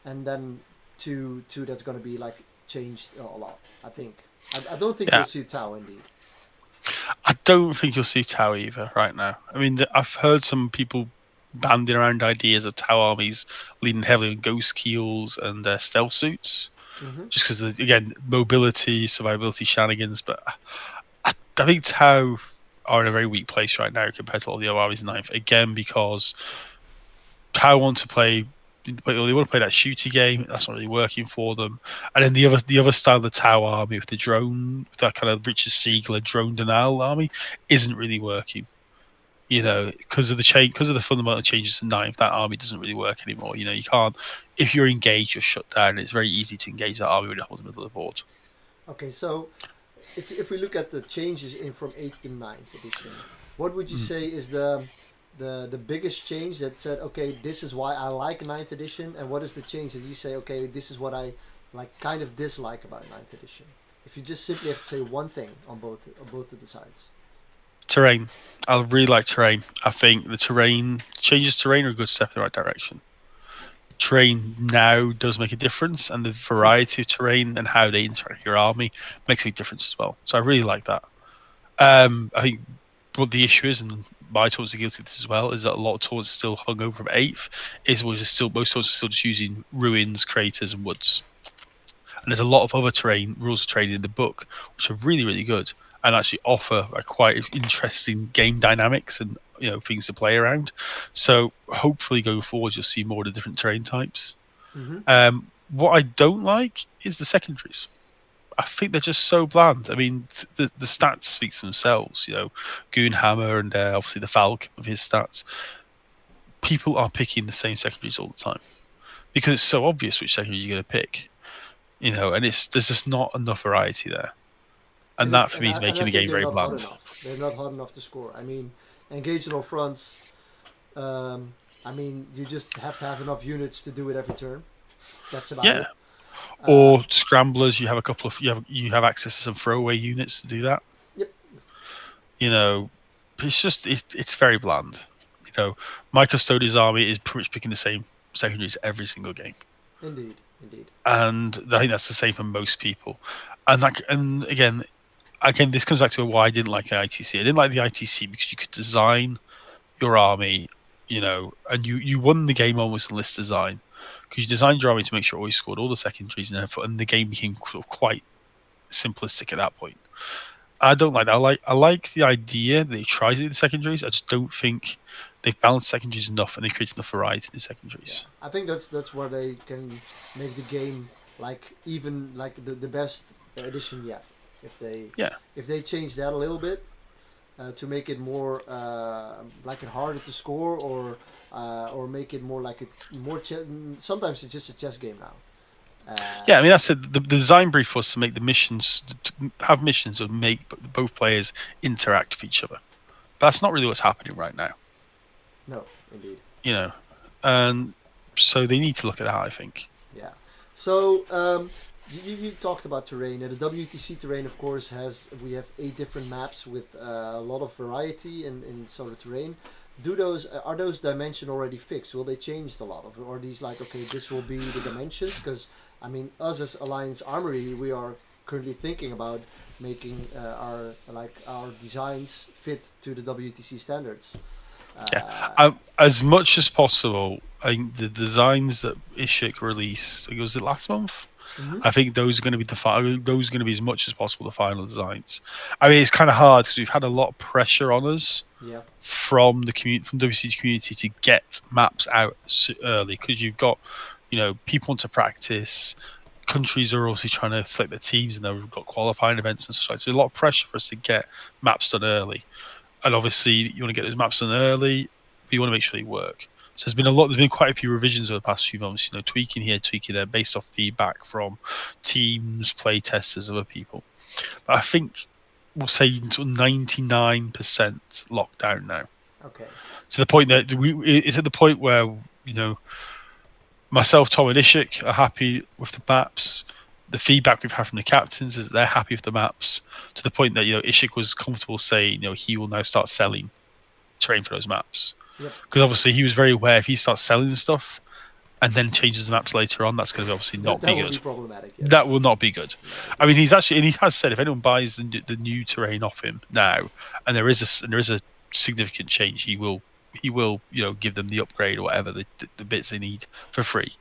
and then two that's going to be like changed a lot. I think. I don't think you'll see Tau indeed. I don't think you'll see Tau either right now. I mean, I've heard some people banding around ideas of Tau armies leaning heavily on ghost keels and stealth suits, just because, again, mobility, survivability shenanigans. But I think Tau are in a very weak place right now compared to all the other armies in ninth. Again, because Tau want to play. They want to play that shooty game. That's not really working for them. And then the other style of the Tau army with the drone, with that kind of Richard Siegler drone denial army, isn't really working. You know, because of the change, because of the fundamental changes to ninth, that army doesn't really work anymore. You know, you can't, if you're engaged, you're shut down. It's very easy to engage that army when it holds the middle of the board. Okay, so if we look at the changes in from 8th to ninth edition, what would you say is the biggest change that said, okay, this is why I like ninth edition, and what is the change that you say, okay, this is what I like kind of dislike about ninth edition? If you just simply have to say one thing on both of the sides. Terrain. I really like terrain. I think the terrain changes terrain are a good step in the right direction. Terrain now does make a difference, and the variety of terrain and how they interact with your army makes a big difference as well. So I really like that. I think what the issue is, and my tournaments are guilty of this as well, is that a lot of tournaments still hung over from 8th. Most tournaments are still just using ruins, craters, and woods. And there's a lot of other terrain rules of terrain in the book which are really, really good and actually offer a quite interesting game dynamics and things to play around. So hopefully going forward you'll see more of the different terrain types. Mm-hmm. What I don't like is the secondaries. I think they're just so bland. I mean, the stats speak for themselves. Goonhammer and obviously the Falcon with his stats. People are picking the same secondaries all the time because it's so obvious which secondary you're going to pick. And there's just not enough variety there. And that for me is making the game very bland. They're not hot enough to score. I mean, engaged on all fronts. I mean, you just have to have enough units to do it every turn. That's about it. Or scramblers, you have a couple of you have access to some throwaway units to do that. Yep. It's just it's very bland. My Custodian's army is pretty much picking the same secondaries every single game. Indeed. And I think that's the same for most people. And again, this comes back to why I didn't like the ITC. I didn't like the ITC because you could design your army, and you won the game almost in list design because you designed your army to make sure it always scored all the secondaries and the game became sort of quite simplistic at that point. I don't like that. I like the idea that they try to do the secondaries. I just don't think they've balanced secondaries enough and they create enough variety in the secondaries. Yeah. I think that's where they can make the game even the best edition yet. If they change that a little bit to make it more it harder to score or make it more sometimes it's just a chess game now. I mean that's it. The design brief was to make the missions have missions that make both players interact with each other. But that's not really what's happening right now. No, indeed. And so they need to look at that, I think. Yeah. So you talked about terrain. The WTC terrain, of course, we have 8 different maps with a lot of variety in sort of terrain. Are those dimensions already fixed? Will they change a lot of, or are these okay, this will be the dimensions? Because I mean, us as Alliance Armory, we are currently thinking about making our designs fit to the WTC standards. As much as possible, I think the designs that Ishik released, was it last month? Mm-hmm. I think those are going to be those are going to be as much as possible the final designs. I mean, it's kind of hard because we've had a lot of pressure on us from the from WCG community to get maps out early because you've got, people want to practice. Countries are also trying to select their teams and they've got qualifying events and such. So a lot of pressure for us to get maps done early. And obviously, you want to get those maps done early, but you want to make sure they work. So there's been quite a few revisions over the past few months, tweaking here, tweaking there, based off feedback from teams, play testers, other people. But I think we'll say 99% lockdown now. Okay. To the point that it's at the point where myself, Tom, and Ishik are happy with the maps. The feedback we've had from the captains is that they're happy with the maps, to the point that Ishik was comfortable saying he will now start selling terrain for those maps. Because obviously he was very aware if he starts selling stuff and then changes the maps later on, that's going to obviously not be good. That will be problematic. Yeah. That will not be good. I mean, he has said if anyone buys the new terrain off him now, and there is a significant change, he will give them the upgrade or whatever the bits they need for free.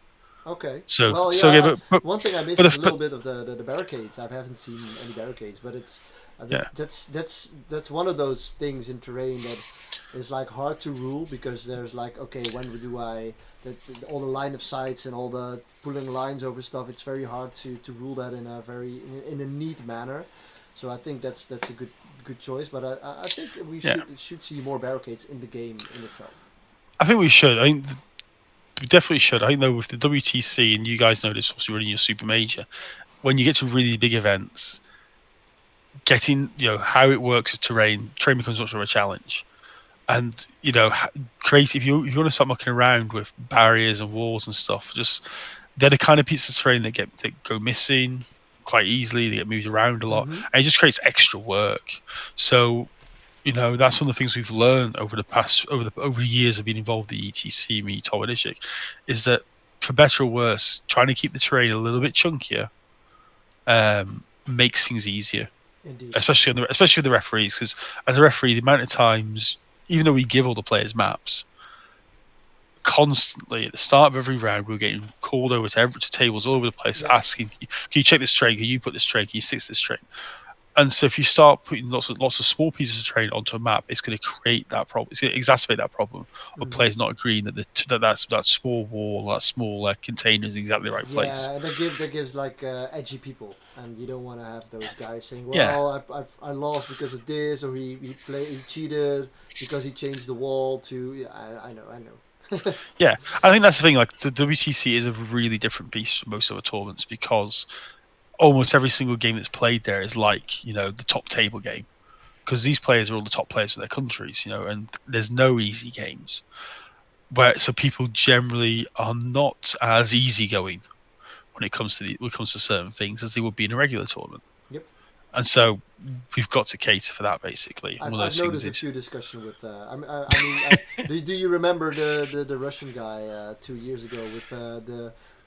Okay. But one thing I missed is a little bit of the barricades. I haven't seen any barricades, but it's that's one of those things in terrain that is hard to rule because there's okay, when do I all the line of sights and all the pulling lines over stuff. It's very hard to rule that in a neat manner. So I think that's a good choice. But I think we Yeah. should see more barricades in the game in itself. I think we should. I think we definitely should. I think though with the WTC, and you guys know this, obviously running your super major, when you get to really big events, getting how it works with terrain becomes much more of a challenge. And create if you want to start mucking around with barriers and walls and stuff, just they're the kind of pieces of terrain that go missing quite easily. They get moved around a lot, Mm-hmm. and it just creates extra work. So that's one of the things we've learned over the years of being involved in ETC, me, Tom, and Ishik, is that for better or worse, trying to keep the terrain a little bit chunkier makes things easier, Indeed. especially for the referees. Because as a referee, the amount of times, even though we give all the players maps, constantly at the start of every round, we're getting called over to tables all over the place, Yeah. asking, "Can you check this train? Can you put this train? Can you fix this train?" And so if you start putting lots of small pieces of terrain onto a map, it's going to create that problem. It's going to exacerbate that problem of players not agreeing that that small wall, that small container is in exactly the right place. Yeah, and that gives like edgy people, and you don't want to have those guys saying, Yeah, "Well, I lost because of this," or he cheated because he changed the wall to. Yeah, I know. yeah. I think that's the thing. Like the WTC is a really different beast from most other tournaments because almost every single game that's played there is like the top table game, because these players are all the top players of their countries, and there's no easy games. So people generally are not as easygoing when it comes to certain things as they would be in a regular tournament. Yep. And so we've got to cater for that basically. One of I've those things noticed a is few discussion with. I mean, do you remember the Russian guy 2 years ago with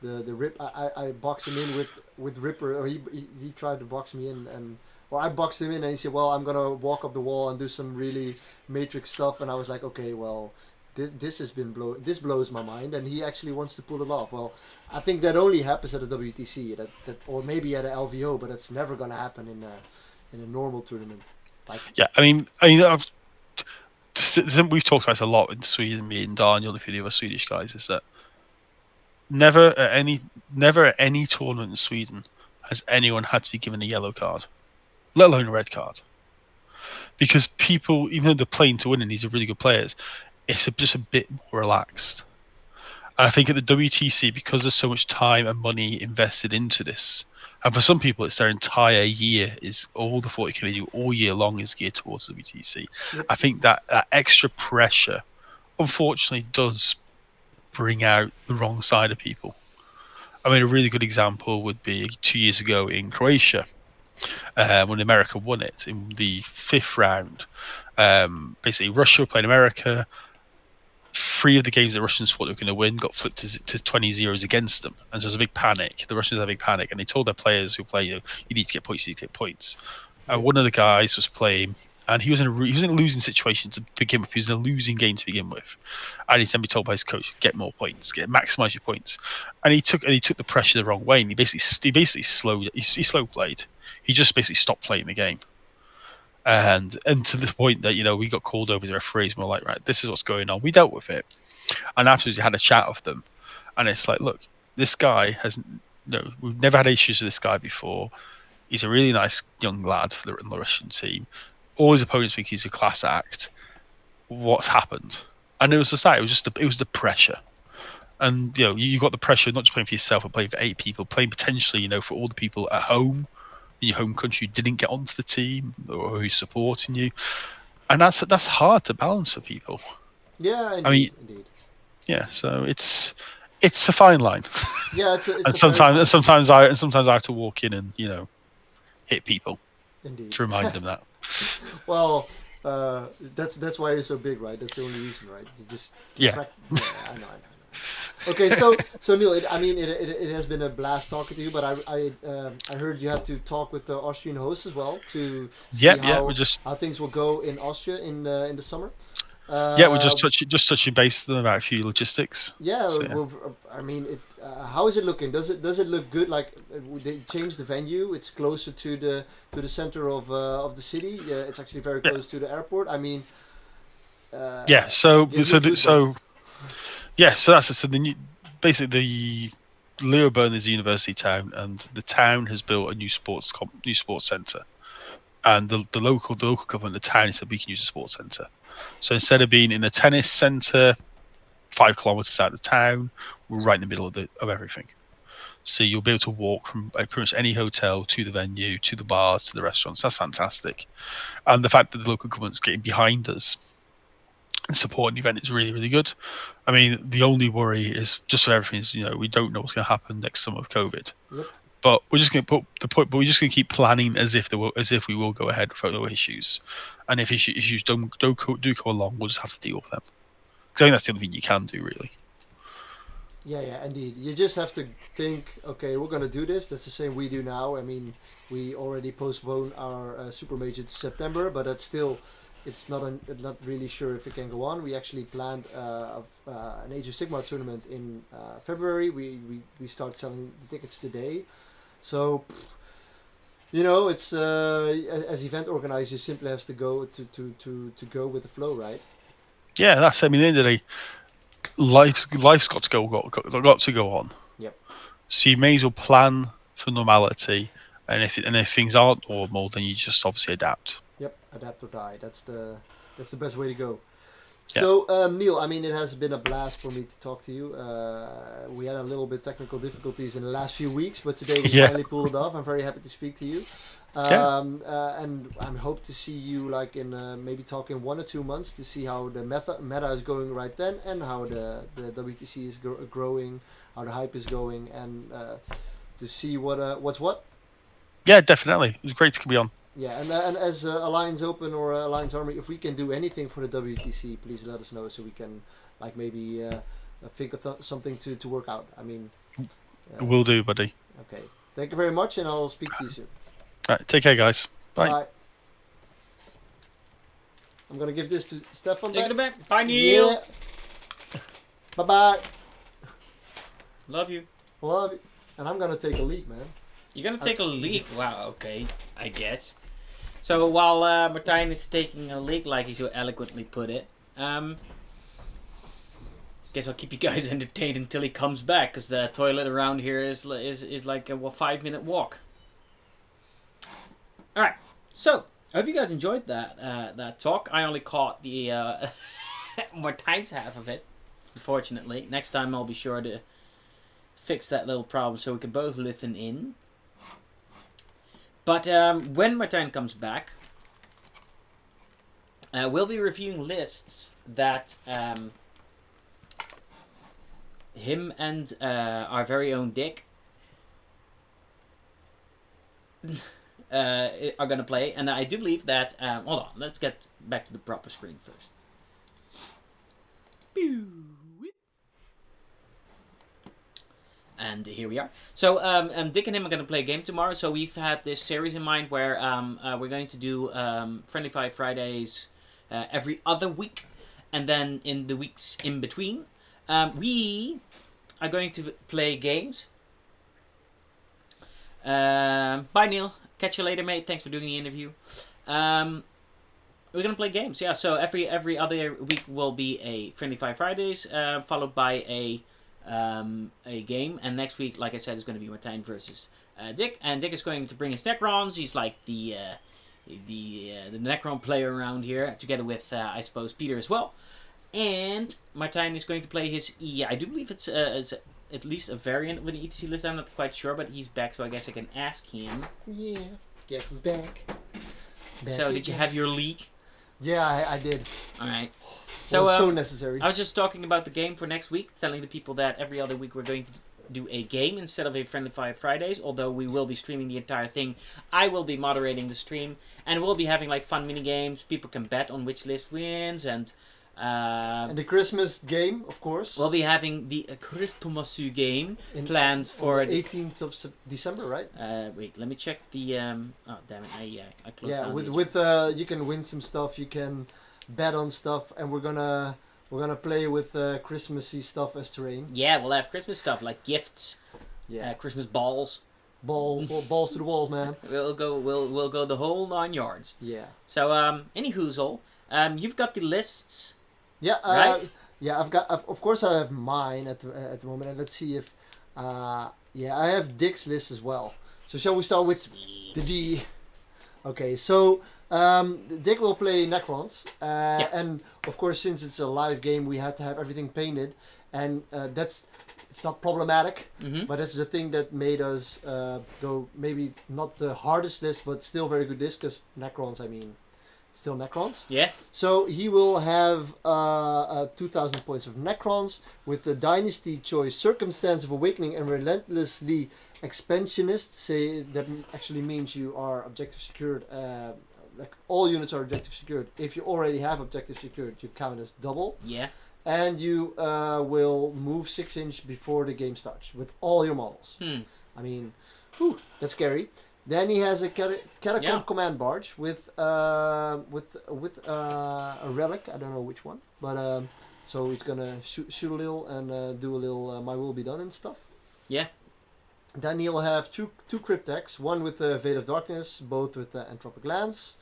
the rip? I boxed him in with Ripper, or he tried to box me in, and or I boxed him in, and he said, "Well, I'm gonna walk up the wall and do some really matrix stuff," and I was like, "Okay, well." This blows my mind, and he actually wants to pull it off. Well, I think that only happens at a WTC, or maybe at a LVO, but it's never gonna happen in a normal tournament. Like, yeah. We've talked about this a lot in Sweden, me and Daniel and a few of the other Swedish guys, is that never at any tournament in Sweden has anyone had to be given a yellow card, let alone a red card. Because people, even though they're playing to win and these are really good players, it's just a bit more relaxed. And I think at the WTC, because there's so much time and money invested into this, and for some people it's their entire year, is all the 40K they do all year long is geared towards WTC. Yep. I think that extra pressure, unfortunately, does bring out the wrong side of people. I mean, a really good example would be 2 years ago in Croatia, when America won it in the 5th round. Basically, Russia were playing America. 3 of the games the Russians thought they were going to win got flipped to 20-0 against them, and so there was a big panic. The Russians had a big panic, and they told their players who play, you need to get points, you need to get points. And one of the guys was playing, and he was in a losing situation to begin with. He was in a losing game to begin with, and he's then be told by his coach, get more points, maximize your points. And he took the pressure the wrong way, and he basically slow played. He just basically stopped playing the game. And to the point that we got called over to referees, and we're like, right, this is what's going on. We dealt with it, and afterwards we had a chat with them, and it's like, look, this guy has we've never had issues with this guy before. He's a really nice young lad for the Russian team. All his opponents think he's a class act. What's happened? And it was just that. It was the pressure, and you got the pressure not just playing for yourself, but playing for 8 people, playing potentially for all the people at home in your home country who didn't get onto the team or who's supporting you, and that's hard to balance for people. Yeah, indeed, indeed. Yeah, so it's a fine line. Yeah, it's and sometimes I have to walk in and hit people. Indeed. To remind them that. Well, that's why you're so big, right? That's the only reason, right? You just yeah. I know. Okay, so Neil, it has been a blast talking to you, but I heard you had to talk with the Austrian host as well to see how things will go in Austria in the summer. We're just touching base about a few logistics. Yeah, how is it looking? Does it look good? Like they changed the venue; it's closer to the center of the city. Yeah, it's actually very close to the airport. I mean, So that's it. So basically the Leoben is a university town, and the town has built a new sports centre and the local government, the town, said we can use a sports centre. So instead of being in a tennis centre 5 kilometres out of the town, we're right in the middle of everything. So you'll be able to walk from pretty much any hotel to the venue, to the bars, to the restaurants. That's fantastic. And the fact that the local government's getting behind us and supporting the event is really, really good. I mean, the only worry is just for everything is, we don't know what's going to happen next summer with COVID. Yep. But we're just going to keep planning as if we will go ahead without no issues. And if issues do come along, we'll just have to deal with them. Because I think that's the only thing you can do, really. Yeah, indeed. You just have to think, okay, we're going to do this. That's the same we do now. I mean, we already postponed our Super Major to September, but that's still, it's not really sure if it can go on. We actually planned an Age of Sigmar tournament in February. We start selling the tickets today. So, it's as event organizer, you simply have to go to go with the flow, right? Yeah, that's. I mean, at the end of the day, life's got to go on. Yep. So you may as well plan for normality, and if things aren't normal, then you just obviously adapt. Yep, adapt or die. That's the best way to go. Yeah. So Neil, I mean, it has been a blast for me to talk to you. We had a little bit technical difficulties in the last few weeks, but today we finally pulled it off. I'm very happy to speak to you. And I hope to see you like in maybe talk in 1 or 2 months to see how the meta is going right then, and how the WTC is growing, how the hype is going, and to see what's what. Yeah, definitely. It was great to be on. Yeah, and as Alliance Open or Alliance Army, if we can do anything for the WTC, please let us know so we can like maybe think of something to work out. I mean, Will do, buddy. Okay, thank you very much, and I'll speak to you soon. All right, take care, guys. Bye. Bye. I'm gonna give this to Stefan. Take it back. Bye, Neil. Yeah. Bye. Love you. Love you. And I'm gonna take a leak, man. You're gonna take a leak? Wow, okay, I guess. So while Martijn is taking a leak, like he so eloquently put it, guess I'll keep you guys entertained until he comes back, because the toilet around here is like a 5-minute walk. All right, so I hope you guys enjoyed that talk. I only caught the Martijn's half of it, unfortunately. Next time I'll be sure to fix that little problem so we can both listen in. But when Martijn comes back, we'll be reviewing lists that him and our very own Dick are going to play. And I do believe that... hold on, let's get back to the proper screen first. And here we are. So Dick and him are going to play a game tomorrow. So we've had this series in mind where we're going to do Friendly Fire Fridays every other week. And then in the weeks in between, we are going to play games. Bye, Neil. Catch you later, mate. Thanks for doing the interview. We're going to play games. Yeah, so every other week will be a Friendly Fire Fridays, followed by a game, and next week, like I said, is going to be Martijn versus Dick, and Dick is going to bring his Necrons. He's like the Necron player around here, together with I suppose Peter as well. And Martijn is going to play his I do believe it's at least a variant of an ETC list. I'm not quite sure, but he's back, so I guess I can ask him. Yeah, guess who's back? So did you have your leak? Yeah, I did. All right. So necessary. I was just talking about the game for next week, telling the people that every other week we're going to do a game instead of a Friendly Fire Fridays, although we will be streaming the entire thing. I will be moderating the stream, and we'll be having like fun mini games. People can bet on which list wins, and the Christmas game, of course. We'll be having the Christomasu game planned for the 18th of December, right? Wait, let me check the oh damn it, I closed down. Yeah, with you can win some stuff, you can bet on stuff, and we're gonna play with Christmassy stuff as terrain. Yeah, we'll have Christmas stuff like gifts, Christmas balls, balls to the walls, man. We'll go the whole 9 yards. Yeah. So any hoozle, you've got the lists. Yeah. Right. Yeah, of course I have mine at the moment, and let's see if I have Dick's list as well. So shall we start with the D? Okay, so Dick will play Necrons, Yeah. and of course, since it's a live game, we had to have everything painted, and it's not problematic, Mm-hmm. but it's the thing that made us go maybe not the hardest list, but still very good list because Necrons, I mean, still Necrons. Yeah. So he will have 2,000 points of Necrons with the Dynasty choice, Circumstance of Awakening, and Relentlessly Expansionist. Say that actually means you are objective secured. Like all units are objective secured. If you already have objective secured, you count as double. Yeah. And you will move 6 inch before the game starts with all your models. I mean, whew, that's scary. Then he has a Catacomb Yeah. Command Barge with a relic. I don't know which one, but so he's gonna shoot a little and do a little My Will Be Done and stuff. Yeah. Then he'll have two Cryptex, one with the Veil of Darkness, both with the Entropic Lance.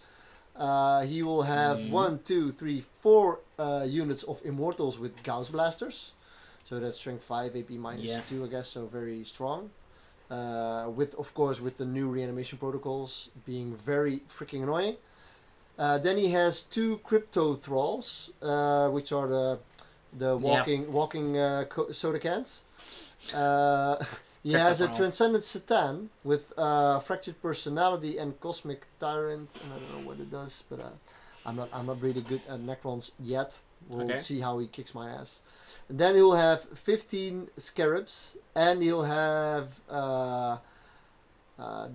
He will have 1, 2, 3, 4 units of Immortals with Gauss Blasters. So that's strength 5, AP minus Yeah. 2, I guess, so very strong. With, of course, with the new reanimation protocols being very freaking annoying. Then he has 2 Crypto Thralls, which are the walking soda cans. He has a Crypto-thralls. Transcendent Satan with Fractured Personality and Cosmic Tyrant, and I don't know what it does, but I'm not really good at Necrons yet. We'll Okay. see how he kicks my ass. And then he'll have 15 Scarabs, and he'll have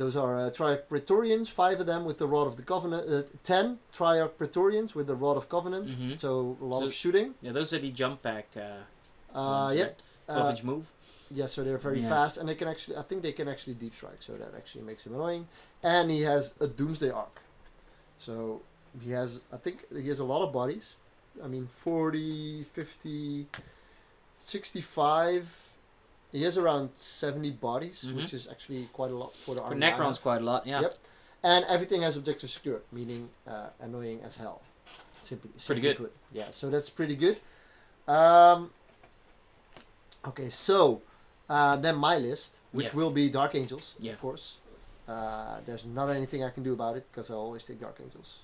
those are Triarch Praetorians, 5 of them with the Rod of the Covenant, 10 Triarch Praetorians with the Rod of Covenant, Mhm. so a lot So- of shooting. Yeah. Those are the jump back. Yeah. Yep. 12-inch move. Yeah, so they're very Yeah. fast, and they can actually, I think they can actually deep strike, so that actually makes him annoying. And he has a Doomsday Arc, so he has, I think he has a lot of bodies. I mean, 40, 50, 65. He has around 70 bodies, Mhm. which is actually quite a lot for the For army. I Necrons, have. quite a lot. Yeah. Yep. And everything has objective secured, meaning annoying as hell. Simply good. put. Yeah, so that's pretty good. Okay, so then my list, which Yeah. will be Dark Angels, Yeah. of course. There's not anything I can do about it because I always take Dark Angels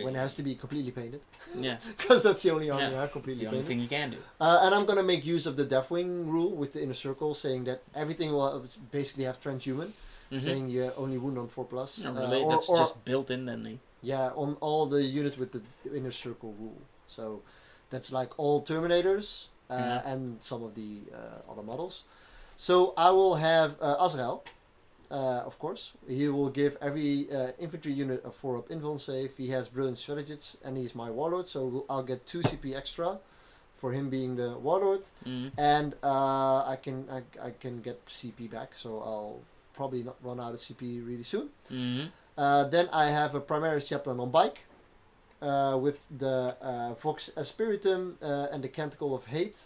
when it has to be completely painted, Yeah. because that's the only army I have It's completely the only painted. thing you can do. And I'm gonna make use of the Deathwing rule with the inner circle, saying that everything will basically have transhuman, Mhm. saying you only wound on 4+. No, really, or, that's or just built in then. yeah, on all the units with the inner circle rule. So that's like all Terminators Mhm. and some of the other models. So I will have Azrael, of course. He will give every infantry unit a 4-up invuln save. He has Brilliant Strategists, and he's my Warlord, so I'll get 2 CP extra for him being the Warlord. Mm. And I can get CP back, so I'll probably not run out of CP really soon. Mm. Then I have a Primaris Chaplain on bike with the Vox Aspiritum and the Canticle of Hate.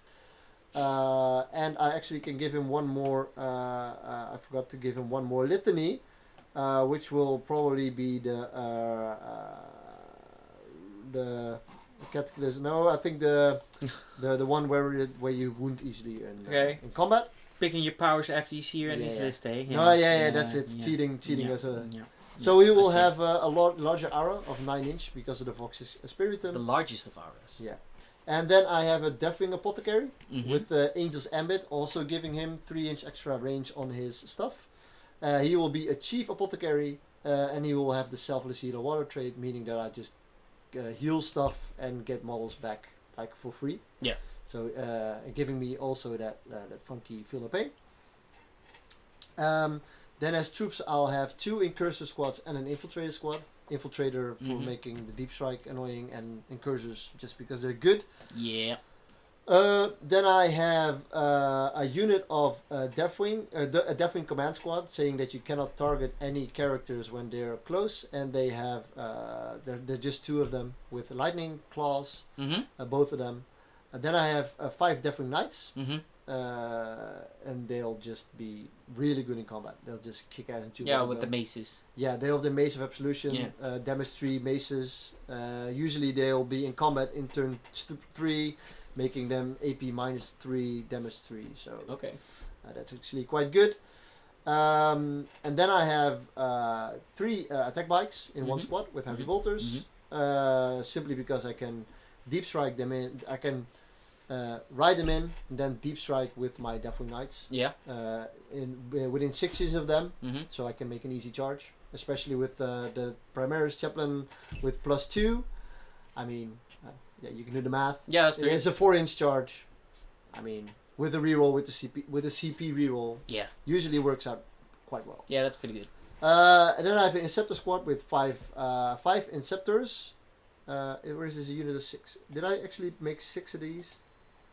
And I actually can give him one more, I forgot to give him one more Litany, which will probably be the Cataclysm. No, I think the one where you wound easily in combat. Picking your powers after you see your enemy's Yeah. list, eh? No, yeah, that's it. yeah. Cheating Yeah. as a. Yeah. So we will I see. have a larger arrow of 9 inch because of the Vox's Spiritum. The largest of ours. Yeah. And then I have a Deathwing Apothecary Mhm. with the Angel's Ambit, also giving him 3 inch extra range on his stuff. He will be a Chief Apothecary, and he will have the Selfless Healer Water Trade, meaning that I just heal stuff and get models back like for free. Yeah. So giving me also that funky Feel No Pain. Then as troops, I'll have 2 Incursor squads and an Infiltrator squad. Infiltrator for Mhm. making the Deep Strike annoying, and Incursors just because they're good. Yeah. Then I have a unit of Deathwing, a Deathwing command squad, saying that you cannot target any characters when they're close, and they have they're just 2 of them with lightning claws, Mhm. both of them. Then I have 5 Deathwing Knights, Mhm. and they'll just be really good in combat. They'll just kick ass and chew Yeah, bubblegum. with the maces. Yeah, they have the Mace of Absolution, Yeah. damage 3 maces. Usually they'll be in combat in turn 3, making them AP minus 3, damage 3. So Okay. that's actually quite good. And then I have 3 attack bikes in one Mhm. squad with heavy Mhm. bolters. Mhm. Simply because I can deep strike them in. I can ride them in and then deep strike with my Deathwing Knights. Yeah. Within 6 inches of them, Mm-hmm. so I can make an easy charge. Especially with the Primaris Chaplain with +2. I mean, yeah, you can do the math. Yeah, that's pretty It's a 4-inch charge. I mean, with the reroll with the CP reroll, Yeah. usually works out quite well. Yeah, that's pretty good. And then I have an Inceptor squad with 5 Inceptors. Where is this a unit of 6? Did I actually make 6 of these?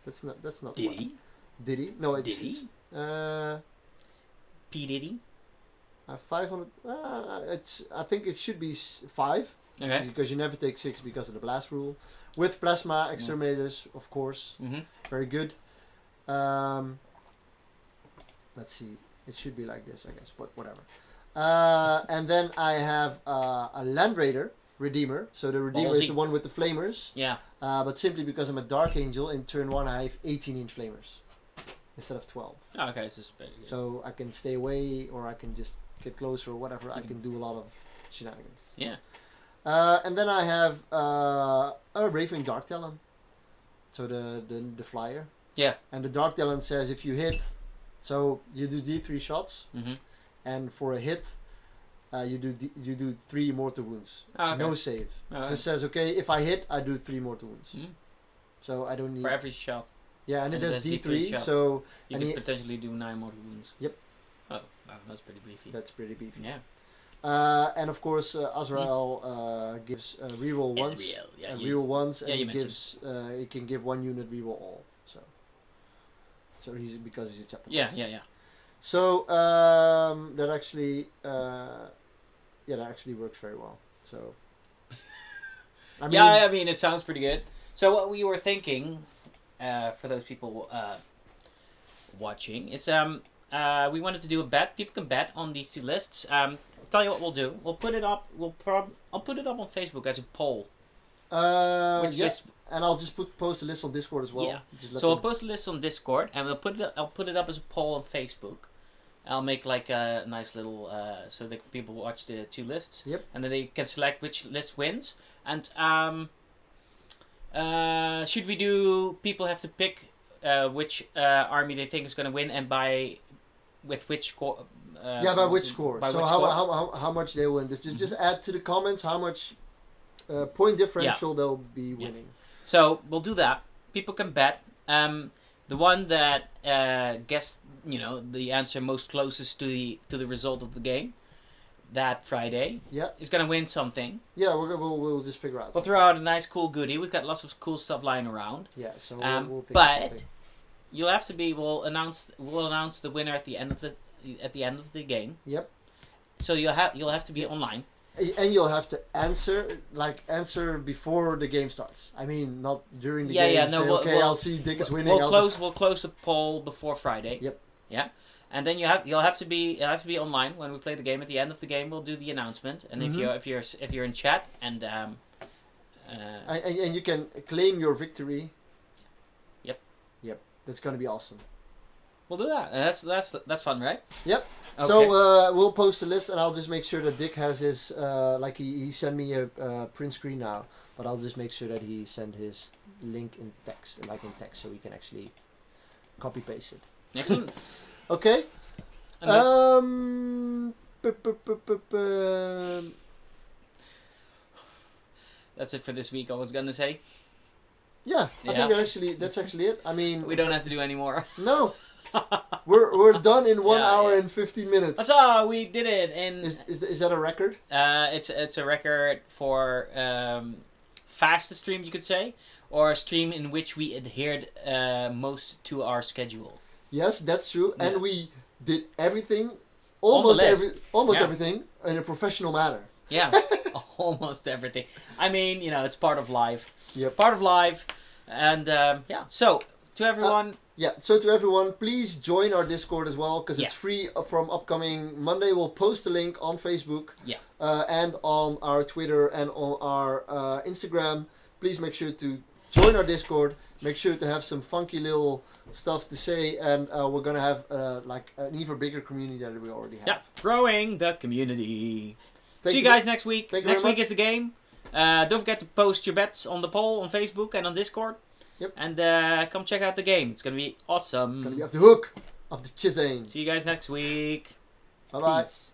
That's not. Did one. he? Did he? No, it's. Did he? Uh, P. Diddy? 500. I think it should be 5 Okay. because you never take 6 because of the blast rule. With plasma exterminators, of course, Mm-hmm. very good. Let's see. It should be like this, I guess, but whatever. And then I have a Land Raider Redeemer. So the Redeemer is Ballsy. the one with the flamers. Yeah. But simply because I'm a Dark Angel, in turn 1 I have 18-inch flamers instead of 12. Oh, okay, so it's pretty good. So I can stay away or I can just get closer or whatever. I can do a lot of shenanigans. Yeah. And then I have a Raving Dark Talon. So the flyer. Yeah. And the Dark Talon says if you hit, so you do D3 shots, Mm-hmm. and for a hit, you do 3 mortar wounds. Oh, okay. No save. Alright. Just says okay, if I hit, I do 3 mortar wounds. Mhm. So I don't need. For every shot, Yeah, and it and does that's D3. D3 shot. So you And could he- potentially do 9 mortal wounds. Yep. Oh, wow, that's pretty beefy. that's pretty beefy. Yeah. And of course, Azrael gives reroll once. Ezreal, yeah, Reroll once, yeah, and you he gives he can give 1 unit reroll all. So he's because he's a chapter. Yeah, boss. yeah, yeah. So that actually works very well. So I mean, Yeah, I mean, it sounds pretty good. So what we were thinking, for those people watching, is we wanted to do a bet. People can bet on these 2 lists. Tell you what we'll do. We'll put it up. I'll put it up on Facebook as a poll. Which yeah, list? and I'll just post a list on Discord as well. Yeah. Just let So I'll them- post a list on Discord, and I'll put it up as a poll on Facebook. I'll make like a nice little so that people watch the 2 lists. Yep. And then they can select which list wins. And should we do? People have to pick which army they think is going to win, and with which score. by which score? By So which how, score? how much they win? Just add to the comments how much point differential they'll be winning. So we'll do that. People can bet. The one that guessed, the answer most closest to the result of the game that Friday Yeah, is gonna win something. yeah, we'll just figure out. We'll throw out a nice, cool goodie. We've got lots of cool stuff lying around. Yeah, so we'll think of But something. you'll have to be. We'll announce the winner at the end of the game. Yep. So you'll have to be online. And you'll have to answer before the game starts. I mean, not during the Yeah, game. yeah, no, say, we'll- okay, we'll- I'll see Dick is winning. We'll close the poll before Friday. Yep. Yeah, and then you'll have to be online when we play the game. At the end of the game, we'll do the announcement. And Mhm. if you're in chat and And you can claim your victory. Yep. Yep. That's gonna be awesome. we'll do that. And that's fun, right? Yep. Okay. So we'll post a list, and I'll just make sure that Dick has his he sent me a print screen now, but I'll just make sure that he sent his link in text, so we can actually copy paste it. Excellent. Okay. And then- that's it for this week. I was gonna say Yeah, I Yeah. think that's actually it. I mean, we don't have to do any more. no, we're done in 1 Yeah, hour yeah. and 15 minutes. Huzzah! We did it. And Is that a record? it's a record for fastest stream, you could say, or a stream in which we adhered most to our schedule. Yes, that's true. Yeah. And we did everything, On the list. Yeah. everything in a professional manner. Yeah, almost everything. I mean, it's part of life. Yep. Part of life, and yeah. So to everyone, Yeah, so to everyone, please join our Discord as well, because it's Yeah. free from upcoming Monday. We'll post a link on Facebook, Yeah. and on our Twitter and on our Instagram. Please make sure to join our Discord. Make sure to have some funky little stuff to say, and we're gonna have like an even bigger community than we already have. Yeah, growing the community. Thank See you guys next week. Thank you Next very week much. is the game. Don't forget to post your bets on the poll on Facebook and on Discord. Yep. And come check out the game. It's gonna be awesome. It's gonna be off the hook of the Chisane. See you guys next week. Bye bye. Peace.